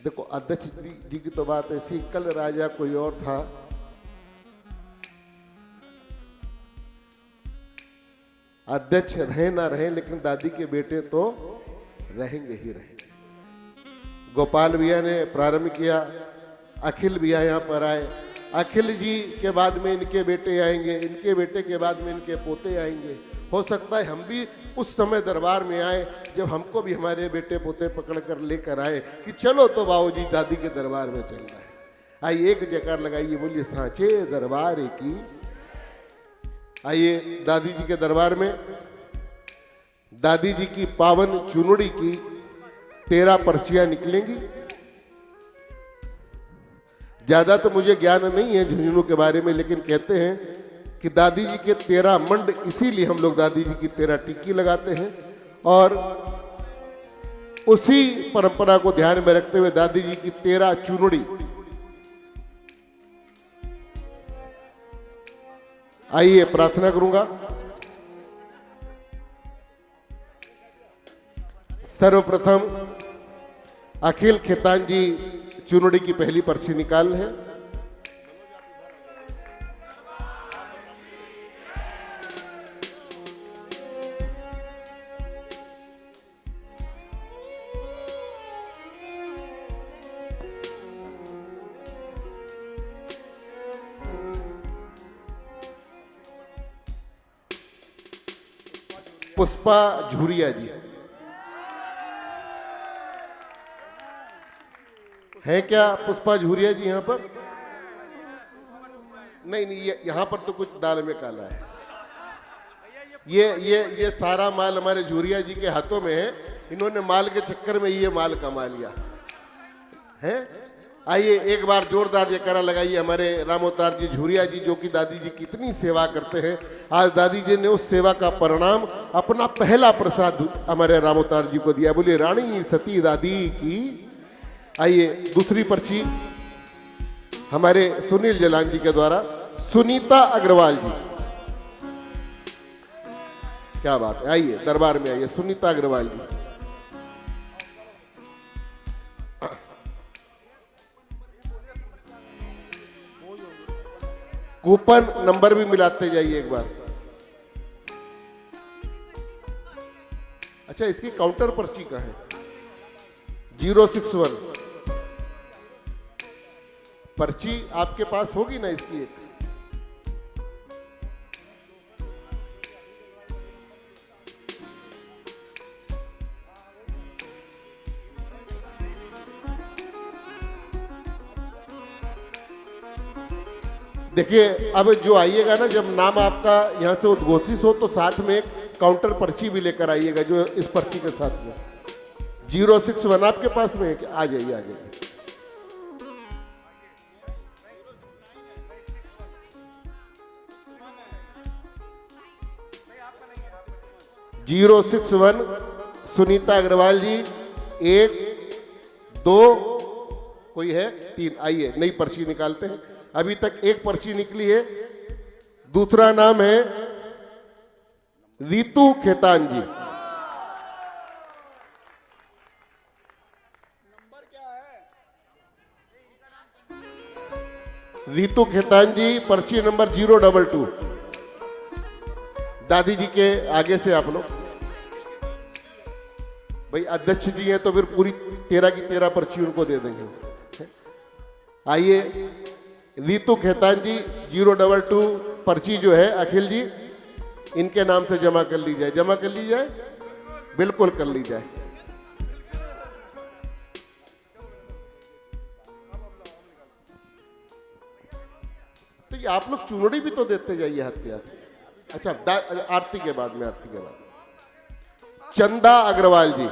देखो अध्यक्ष जी की तो बात ऐसी, कल राजा कोई और था, अध्यक्ष रहे ना रहे लेकिन दादी के बेटे तो रहेंगे ही रहेंगे। गोपाल भैया ने प्रारंभ किया, अखिल भैया यहाँ पर आए, अखिल जी के बाद में इनके बेटे आएंगे, इनके बेटे के बाद में इनके पोते आएंगे। हो सकता है हम भी उस समय दरबार में आए जब हमको भी हमारे बेटे पोते पकड़ कर लेकर आए कि चलो तो बाबूजी दादी के दरबार में चलना है। आइए एक जयकार लगाइए, बोलिए सांचे दरबार की। आइए दादी जी के दरबार में दादी जी की पावन चुनड़ी की 13 पर्चियां निकलेंगी। ज्यादा तो मुझे ज्ञान नहीं है झुंझुनू के बारे में, लेकिन कहते हैं कि दादी जी के 13 मंड, इसीलिए हम लोग दादी जी की 13 टिक्की लगाते हैं। और उसी परंपरा को ध्यान में रखते हुए दादी जी की 13 चुनड़ी। आइए प्रार्थना करूंगा। सर्वप्रथम अखिल खेतान जी चुनड़ी की पहली पर्ची निकाल है। पुष्पा झुरिया जी है क्या? पुष्पा झुरिया जी यहाँ पर? नहीं नहीं, यहाँ पर तो कुछ दाल में काला है। ये सारा माल हमारे झुरिया जी के हाथों में है। इन्होंने माल के चक्कर में ये माल कमा लिया है। आइए एक बार जोरदार जयकारा लगाइए हमारे रामोतार जी झुरिया जी, जो कि दादी जी कितनी सेवा करते हैं। आज दादी जी ने उस सेवा का परिणाम अपना पहला प्रसाद हमारे रामोतार जी को दिया। बोलिए रानी सती दादी की। आइए दूसरी पर्ची हमारे सुनील जलान जी के द्वारा सुनीता अग्रवाल जी। क्या बात है, आइए दरबार में आइए सुनीता अग्रवाल जी। कूपन नंबर भी मिलाते जाइए एक बार। अच्छा, इसकी काउंटर पर्ची का है 061। पर्ची आपके पास होगी ना इसकी एक? देखिए अब जो आइएगा ना, जब नाम आपका यहां से उद्घोषित हो तो साथ में एक काउंटर पर्ची भी लेकर आइएगा जो इस पर्ची के साथ में 061 आपके पास में है। आ जाइए आ जाइए। जीरो 61 सुनीता अग्रवाल जी। 1 2 कोई है 3। आइए नई पर्ची निकालते हैं। अभी तक एक पर्ची निकली है। दूसरा नाम है रीतू खेतान जी। रीतू खेतान जी, पर्ची नंबर 022। दादी जी के आगे से आप लोग भाई अध्यक्ष जी हैं तो फिर पूरी 13 की 13 पर्ची उनको दे देंगे। आइए रीतू खेतान जी 022 पर्ची जो है अखिल जी इनके नाम से जमा कर ली जाए। जमा कर ली जाए, बिल्कुल कर ली जाए। तो ये आप लोग चुनड़ी भी तो देते जाइए हाथ के हाथ। अच्छा आरती के बाद में, आरती के बाद चंदा अग्रवाल जी।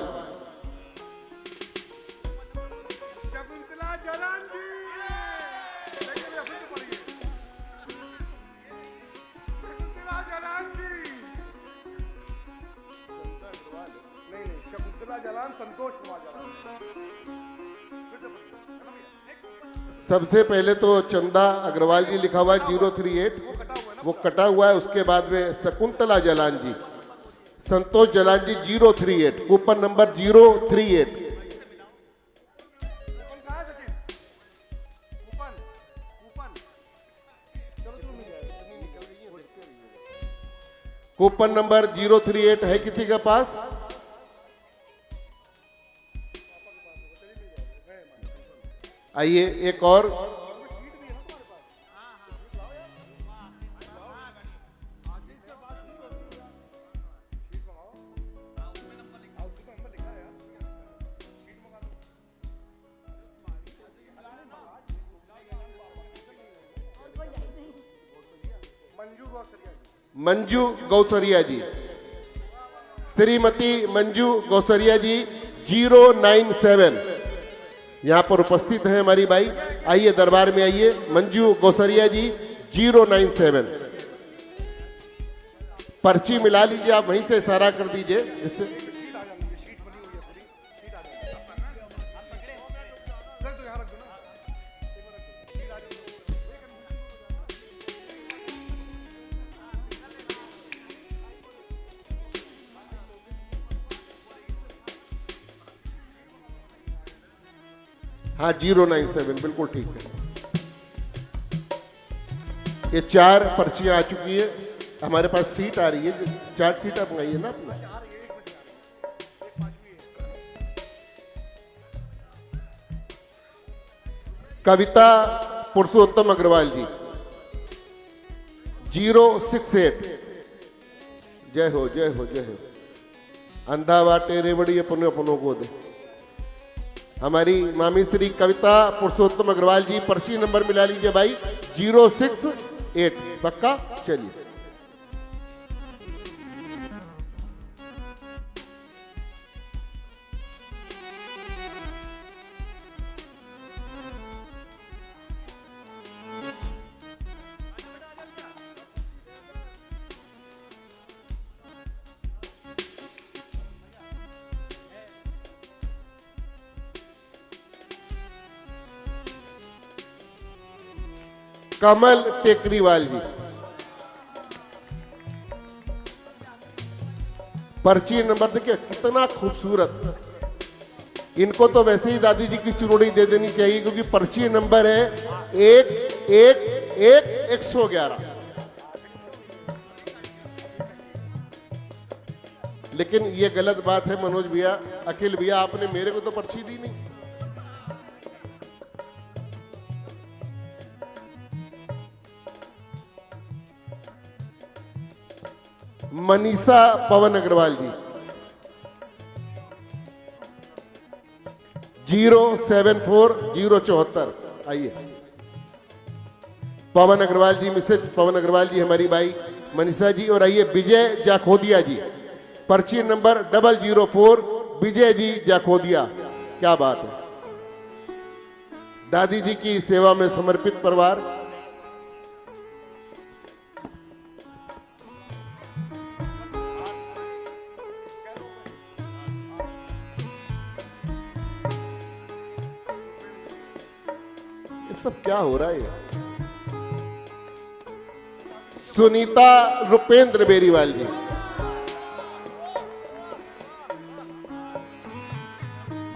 संतोष कुमार जलान।
सबसे पहले तो चंदा अग्रवाल जी लिखा हुआ है 038, वो कटा हुआ है। उसके बाद में शकुंतला जलान जी, संतोष जलान जी 038, कूपन नंबर 038। कूपन नंबर 038 है किसी के पास? आइए एक और मंजू गौसरिया जी, श्रीमती मंजू गौसरिया जी 097 यहाँ पर उपस्थित हैं हमारी भाई। आइए दरबार में आइए। मंजू गौसरिया जी 097। पर्ची मिला लीजिए, आप वहीं से इशारा कर दीजिए जिससे हाँ 097 बिल्कुल ठीक है। ये 4 पर्चियां आ चुकी है, हमारे पास सीट आ रही है, 4 सीट आप मंगाइए ना अपना। कविता पुरुषोत्तम अग्रवाल जी 068। जय हो जय हो जय हो। अंधा वाटे रेवड़ी अपने अपनों को दे। हमारी मामी श्री कविता पुरुषोत्तम अग्रवाल जी, पर्ची नंबर मिला लीजिए भाई 068। पक्का? चलिए। कमल टेकरीवाल जी, पर्ची नंबर देखिए कितना खूबसूरत। इनको तो वैसे ही दादी जी की चुनौती दे देनी चाहिए, क्योंकि पर्ची नंबर है 111। लेकिन ये गलत बात है मनोज भैया, अखिल भैया, आपने मेरे को तो पर्ची दी नहीं। मनीषा पवन अग्रवाल जी 074 आइए। पवन अग्रवाल जी, मिसेज पवन अग्रवाल जी हमारी भाई मनीषा जी। और आइए विजय जाखोदिया जी, पर्ची नंबर 004 विजय जी जाखोदिया। क्या बात है। दादी जी की सेवा में समर्पित परिवार। सब क्या हो रहा है? सुनीता रुपेंद्र बेरीवाल जी,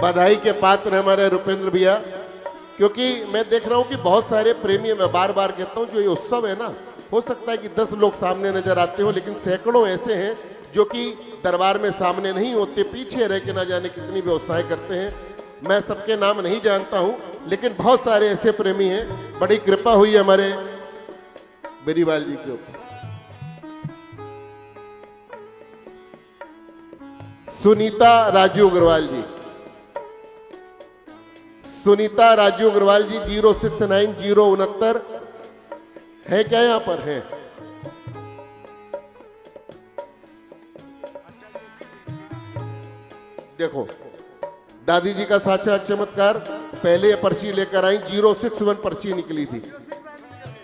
बधाई के पात्र है हमारे रुपेंद्र भैया, क्योंकि मैं देख रहा हूं कि बहुत सारे प्रेमी, मैं बार बार कहता हूं, जो ये उत्सव है ना, हो सकता है कि 10 लोग सामने नजर आते हो, लेकिन सैकड़ों ऐसे हैं जो कि दरबार में सामने नहीं होते, पीछे रह के ना जाने कितनी व्यवस्थाएं करते हैं। मैं सबके नाम नहीं जानता हूं, लेकिन बहुत सारे ऐसे प्रेमी हैं। बड़ी कृपा हुई हमारे बेरीवाल जी के ऊपर। सुनीता राजू अग्रवाल जी, सुनीता राजू अग्रवाल जी 069 है क्या? यहां पर है। देखो दादी जी का साक्षात चमत्कार। पहले ये पर्ची लेकर आई, 061 पर्ची निकली थी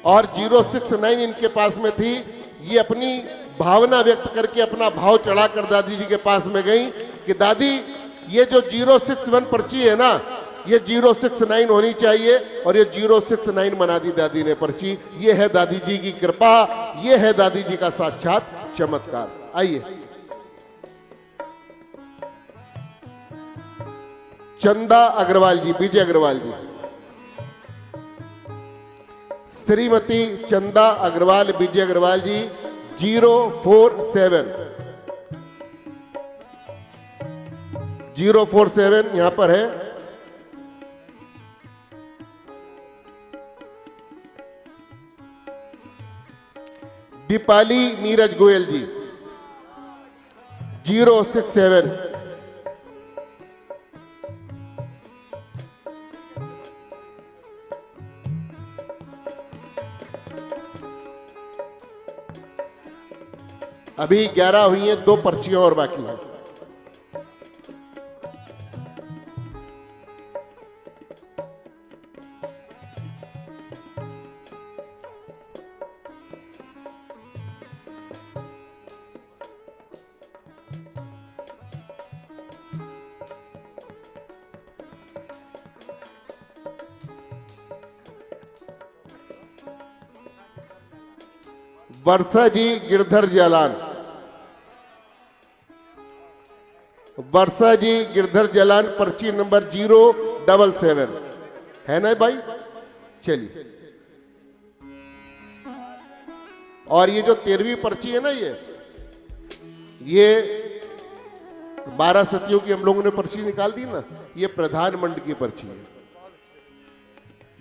और 069 इनके पास में थी। ये अपनी भावना व्यक्त करके, अपना भाव चढ़ाकर दादी जी के पास में गई कि दादी ये जो 061 पर्ची है ना, ये 069 होनी चाहिए, और ये 069 बना दी दादी ने पर्ची। ये है दादी जी की कृपा, ये है दादी जी का साक्षात चमत्कार। आइए। चंदा अग्रवाल जी, विजय अग्रवाल जी, श्रीमती चंदा अग्रवाल विजय अग्रवाल जी 047 यहां पर है। दीपाली नीरज गोयल जी 067। अभी 11 हुई हैं, 2 पर्चियां और बाकी हैं। वर्षा जी गिरधर जालान, वर्षा जी गिरधर जालान, पर्ची नंबर 077। है ना भाई? चलिए, और ये जो 13वीं पर्ची है ना, ये 12 सतियों की हम लोगों ने पर्ची निकाल दी ना, ये प्रधान मंड की पर्ची है।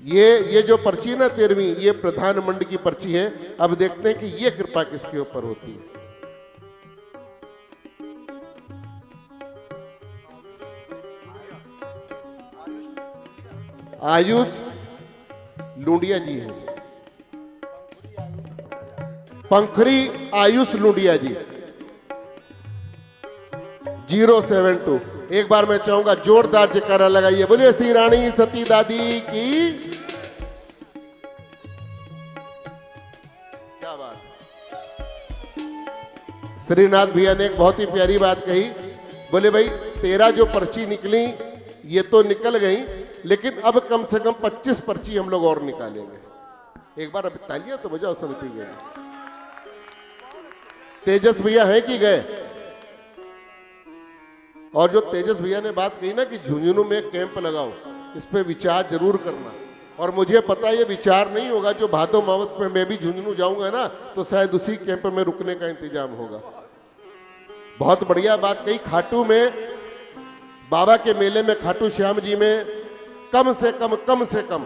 ये जो पर्ची है ना 13वीं, ये प्रधान मंड की पर्ची है। अब देखते हैं कि ये कृपा किसके ऊपर होती है। आयुष लुंडिया जी हैं, पंखुरी आयुष लुंडिया जी 072। एक बार मैं चाहूंगा जोरदार जयकारा लगाइए, बोलिए श्री रानी सती दादी की। क्या बात। श्रीनाथ भैया ने एक बहुत ही प्यारी बात कही, बोले भाई 13 जो पर्ची निकली ये तो निकल गई, लेकिन अब कम से कम 25 पर्ची हम लोग और निकालेंगे। एक बार अभी तालियां तो बजाओ समिति के लिए। तेजस भैया हैं कि गए? और जो तेजस भैया ने बात कही ना कि झुंझुनू में कैंप लगाओ, इस पे विचार जरूर करना। और मुझे पता है ये विचार नहीं होगा, जो भादो मावत में मैं भी झुंझुनू जाऊंगा ना, तो शायद उसी कैंप में रुकने का इंतजाम होगा। बहुत बढ़िया बात कही। खाटू में बाबा के मेले में, खाटू श्याम जी में कम से कम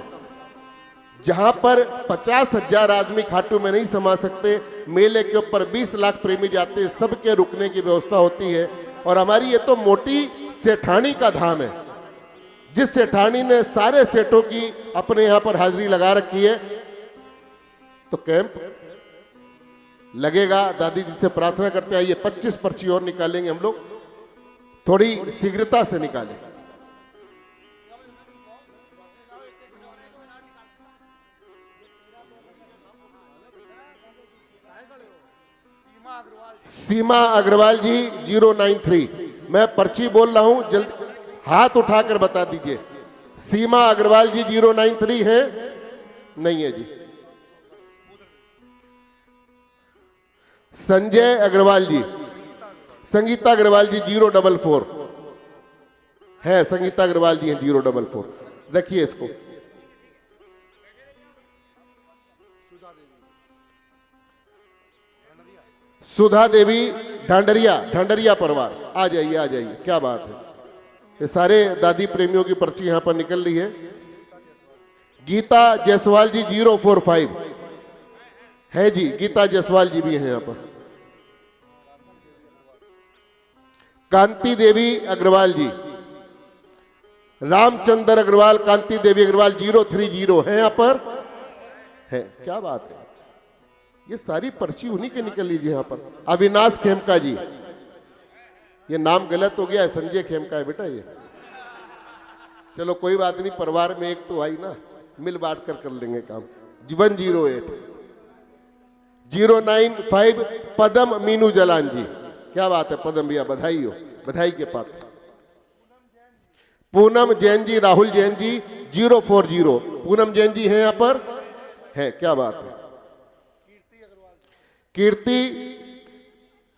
जहां पर 50,000 आदमी खाटू में नहीं समा सकते, मेले के ऊपर 20 लाख प्रेमी जाते, सबके रुकने की व्यवस्था होती है। और हमारी ये तो मोटी सेठानी का धाम है, जिस सेठानी ने सारे सेठों की अपने यहां पर हाजिरी लगा रखी है। तो कैंप लगेगा। दादी जी से प्रार्थना करते हैं ये 25 पर्ची और निकालेंगे हम लोग, थोड़ी शीघ्रता से निकालें। सीमा अग्रवाल जी 093। मैं पर्ची बोल रहा हूं, जल्दी हाथ उठाकर बता दीजिए। सीमा अग्रवाल जी 093 है? नहीं है जी। संजय अग्रवाल जी, संगीता अग्रवाल जी 044 है। संगीता अग्रवाल जी हैं 044। रखिए इसको। सुधा देवी ढांडरिया परिवार, आ जाइए। क्या बात है। ये सारे दादी प्रेमियों की पर्ची यहां पर निकल रही है। गीता जायसवाल जी 045 है जी। गीता जायसवाल जी भी हैं यहां पर। कांति देवी अग्रवाल जी, रामचंद्र अग्रवाल, कांति देवी अग्रवाल 030 है यहां पर है। क्या बात है। ये सारी पर्ची उन्हीं के निकल लीजिए यहां पर। अविनाश खेमका जी, ये नाम गलत हो गया है, संजय खेमका है बेटा ये। चलो कोई बात नहीं, परिवार में एक तो आई ना, मिल बांट कर लेंगे काम। 108 095 पदम मीनू जलान जी। क्या बात है पदम भैया, बधाई हो, बधाई के पात्र। पूनम जैन जी, राहुल जैन जी 040। पूनम जैन जी हैं यहां पर है। क्या बात है। कीर्ति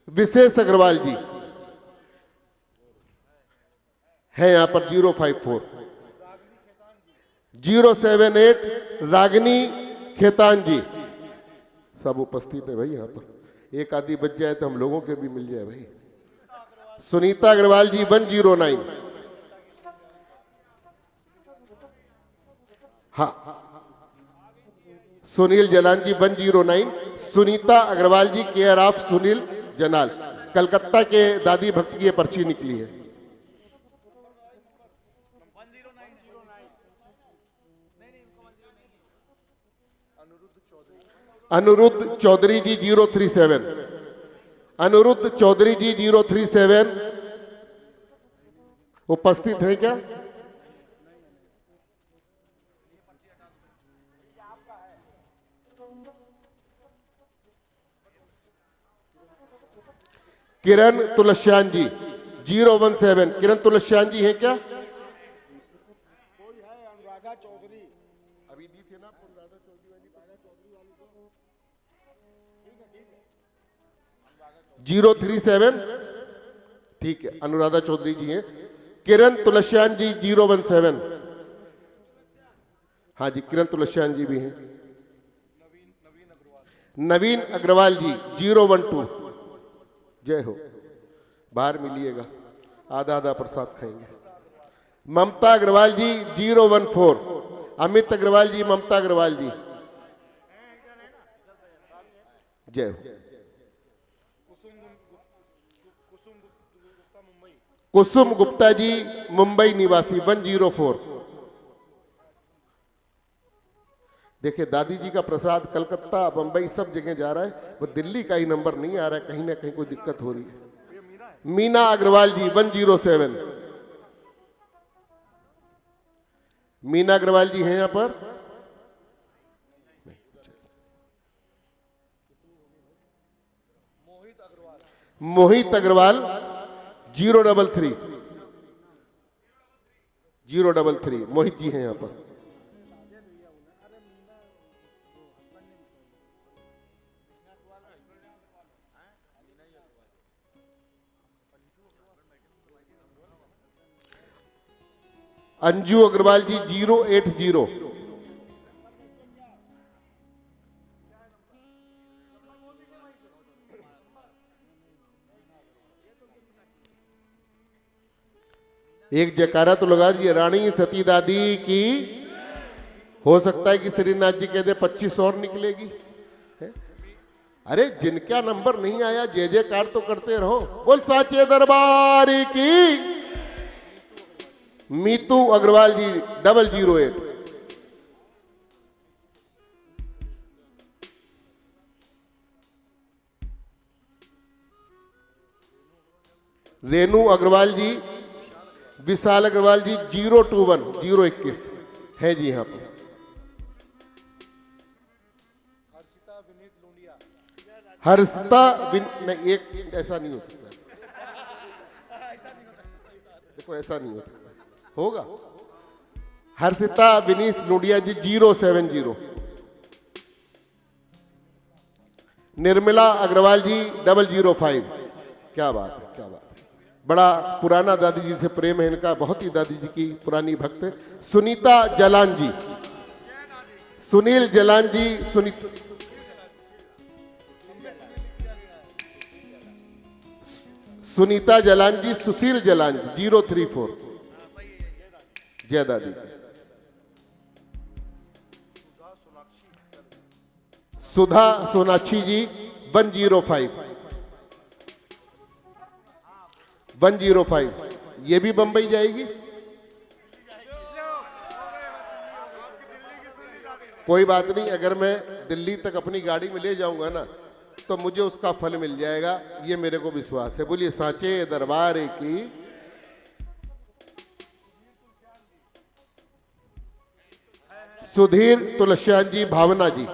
विशेष अग्रवाल जी है यहां पर 054। 078 रागिनी खेतान जी, सब उपस्थित है भाई यहां पर। एक आदि बच जाए तो हम लोगों के भी मिल जाए भाई। सुनीता अग्रवाल जी 109। हाँ, सुनील जलान जी 109। सुनीता अग्रवाल जी केयर ऑफ सुनील जनाल, कलकत्ता के दादी भक्त की पर्ची निकली है। अनुरुद्ध चौधरी जी 037। अनुरुद्ध चौधरी जी 037 उपस्थित हैं क्या? किरण तुलस्यान जी 017। किरण तुलस्यान जी हैं क्या? अनुराधा चौधरी अभी दी थी ना, अनुराधा चौधरी वाली 037। ठीक है, अनुराधा चौधरी जी हैं। किरण तुलस्यान जी 017। हाँ जी, किरण तुलसियान जी भी हैं। नवीन अग्रवाल जी 012, जय हो। बाहर मिलिएगा, आधा आधा प्रसाद खाएंगे। ममता अग्रवाल जी 014, अमित अग्रवाल जी, ममता अग्रवाल जी, जय हो। कुसुम गुप्ता जी मुंबई निवासी 104। देखिए दादी जी का प्रसाद कलकत्ता, बंबई सब जगह जा रहा है, वो दिल्ली का ही नंबर नहीं आ रहा है, कहीं ना कहीं कोई दिक्कत हो रही है। मीना अग्रवाल जी 107। मीना अग्रवाल जी हैं यहां पर? मोहित अग्रवाल 033, 033, मोहित जी हैं यहां पर। अंजू अग्रवाल जी 080। एक जयकारा तो लगा दिए, रानी सती दादी की। हो सकता है कि श्रीनाथ जी कहते 25 और निकलेगी। है? अरे जिनका नंबर नहीं आया जय जयकार तो करते रहो। बोल साचे दरबार की। मीतू अग्रवाल जी 008। रेनू अग्रवाल जी, विशाल अग्रवाल जी 021, 021 है जी यहाँ पर। हर्षिता नहीं, एक ऐसा नहीं हो सकता, देखो ऐसा नहीं हो सकता, होगा। हर्षिता विनीश लुंडिया जी 070। निर्मला अग्रवाल जी 005। क्या बात है, क्या बात है। बड़ा पुराना दादी जी से प्रेम है इनका, बहुत ही दादी जी की पुरानी भक्त है। सुनीता जलान जी, सुनील जलान जी, सुनीता जलान जी, सुशील जलान जी 034, जय दादी। सुधा सोनाक्षी जी 105, 105, ये भी बंबई जाएगी। कोई बात नहीं, अगर मैं दिल्ली तक अपनी गाड़ी में ले जाऊंगा ना तो मुझे उसका फल मिल जाएगा, ये मेरे को विश्वास है। बोलिए साचे दरबार की। सुधीर तुलसियान जी, भावना जी,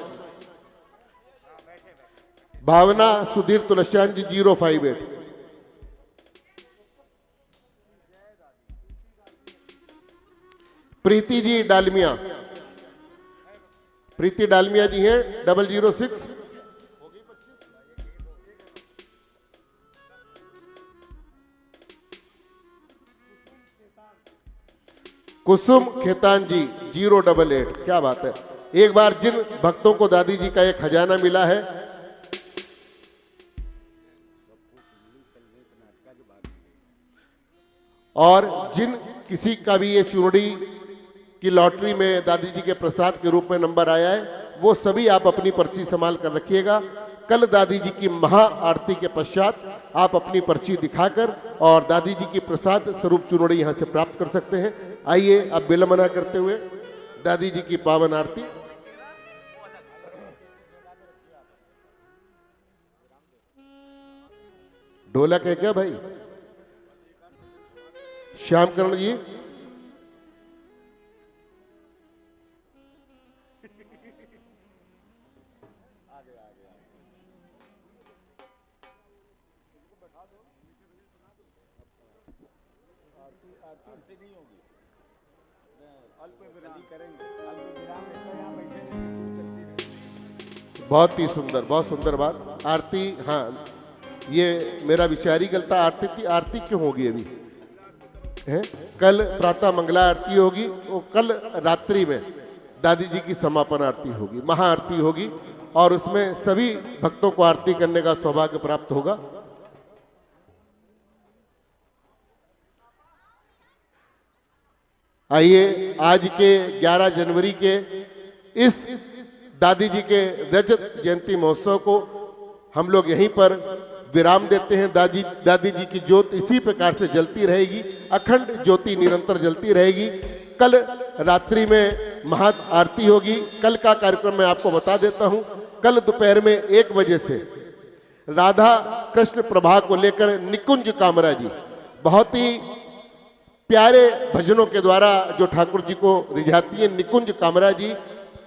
भावना सुधीर तुलसियान जी 058। प्रीति जी डालमिया, प्रीति डालमिया जी हैं 006। कुसुम खेतान जी 088। क्या बात है। एक बार जिन भक्तों को दादी जी का एक खजाना मिला है, और जिन किसी का भी ये चुनरी की लॉटरी में दादी जी के प्रसाद के रूप में नंबर आया है, वो सभी आप अपनी पर्ची संभाल कर रखिएगा। कल दादी जी की महा आरती के पश्चात आप अपनी पर्ची दिखाकर और दादी जी की प्रसाद स्वरूप चुनरी यहां से प्राप्त कर सकते हैं। आइए अब विलंब न करते हुए दादी जी की पावन आरती। ढोलक है क्या भाई? श्यामकरण जी, बहुत ही सुंदर, बहुत सुंदर बात। आरती, हाँ ये मेरा विचार ही गलता। आरती थी, आरती क्यों होगी अभी है? कल प्रातः मंगला आरती होगी, वो कल रात्रि में दादी जी की समापन आरती होगी, महाआरती होगी, और उसमें सभी भक्तों को आरती करने का सौभाग्य प्राप्त होगा। आइए, आज के 11 जनवरी के इस दादी जी के रजत जयंती महोत्सव को हम लोग यहीं पर विराम देते हैं। दादी जी की ज्योत इसी प्रकार से जलती रहेगी, अखंड ज्योति निरंतर जलती रहेगी। कल रात्रि में महा आरती होगी। कल का कार्यक्रम मैं आपको बता देता हूं। कल दोपहर में 1 बजे से राधा कृष्ण प्रभा को लेकर निकुंज कामरा जी बहुत ही प्यारे भजनों के द्वारा जो ठाकुर जी को रिझाती है, निकुंज कामरा जी।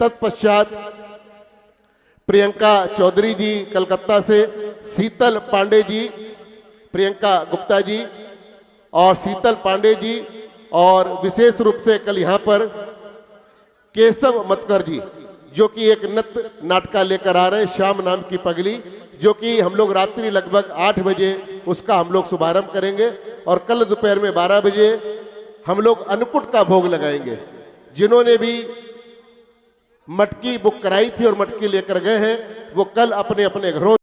तत्पश्चात प्रियंका चौधरी जी कलकत्ता से, शीतल पांडे जी, प्रियंका गुप्ता जी और शीतल पांडे जी, और विशेष रूप से कल यहाँ पर केशव मतकर जी जो कि एक नृत्य नाटका लेकर आ रहे हैं, श्याम नाम की पगली, जो कि हम लोग रात्रि लगभग 8 बजे उसका हम लोग शुभारंभ करेंगे। और कल दोपहर में 12 बजे हम लोग अन्नकूट का भोग लगाएंगे। जिन्होंने भी मटकी बुक कराई थी और मटकी लेकर गए हैं वो कल अपने अपने घरों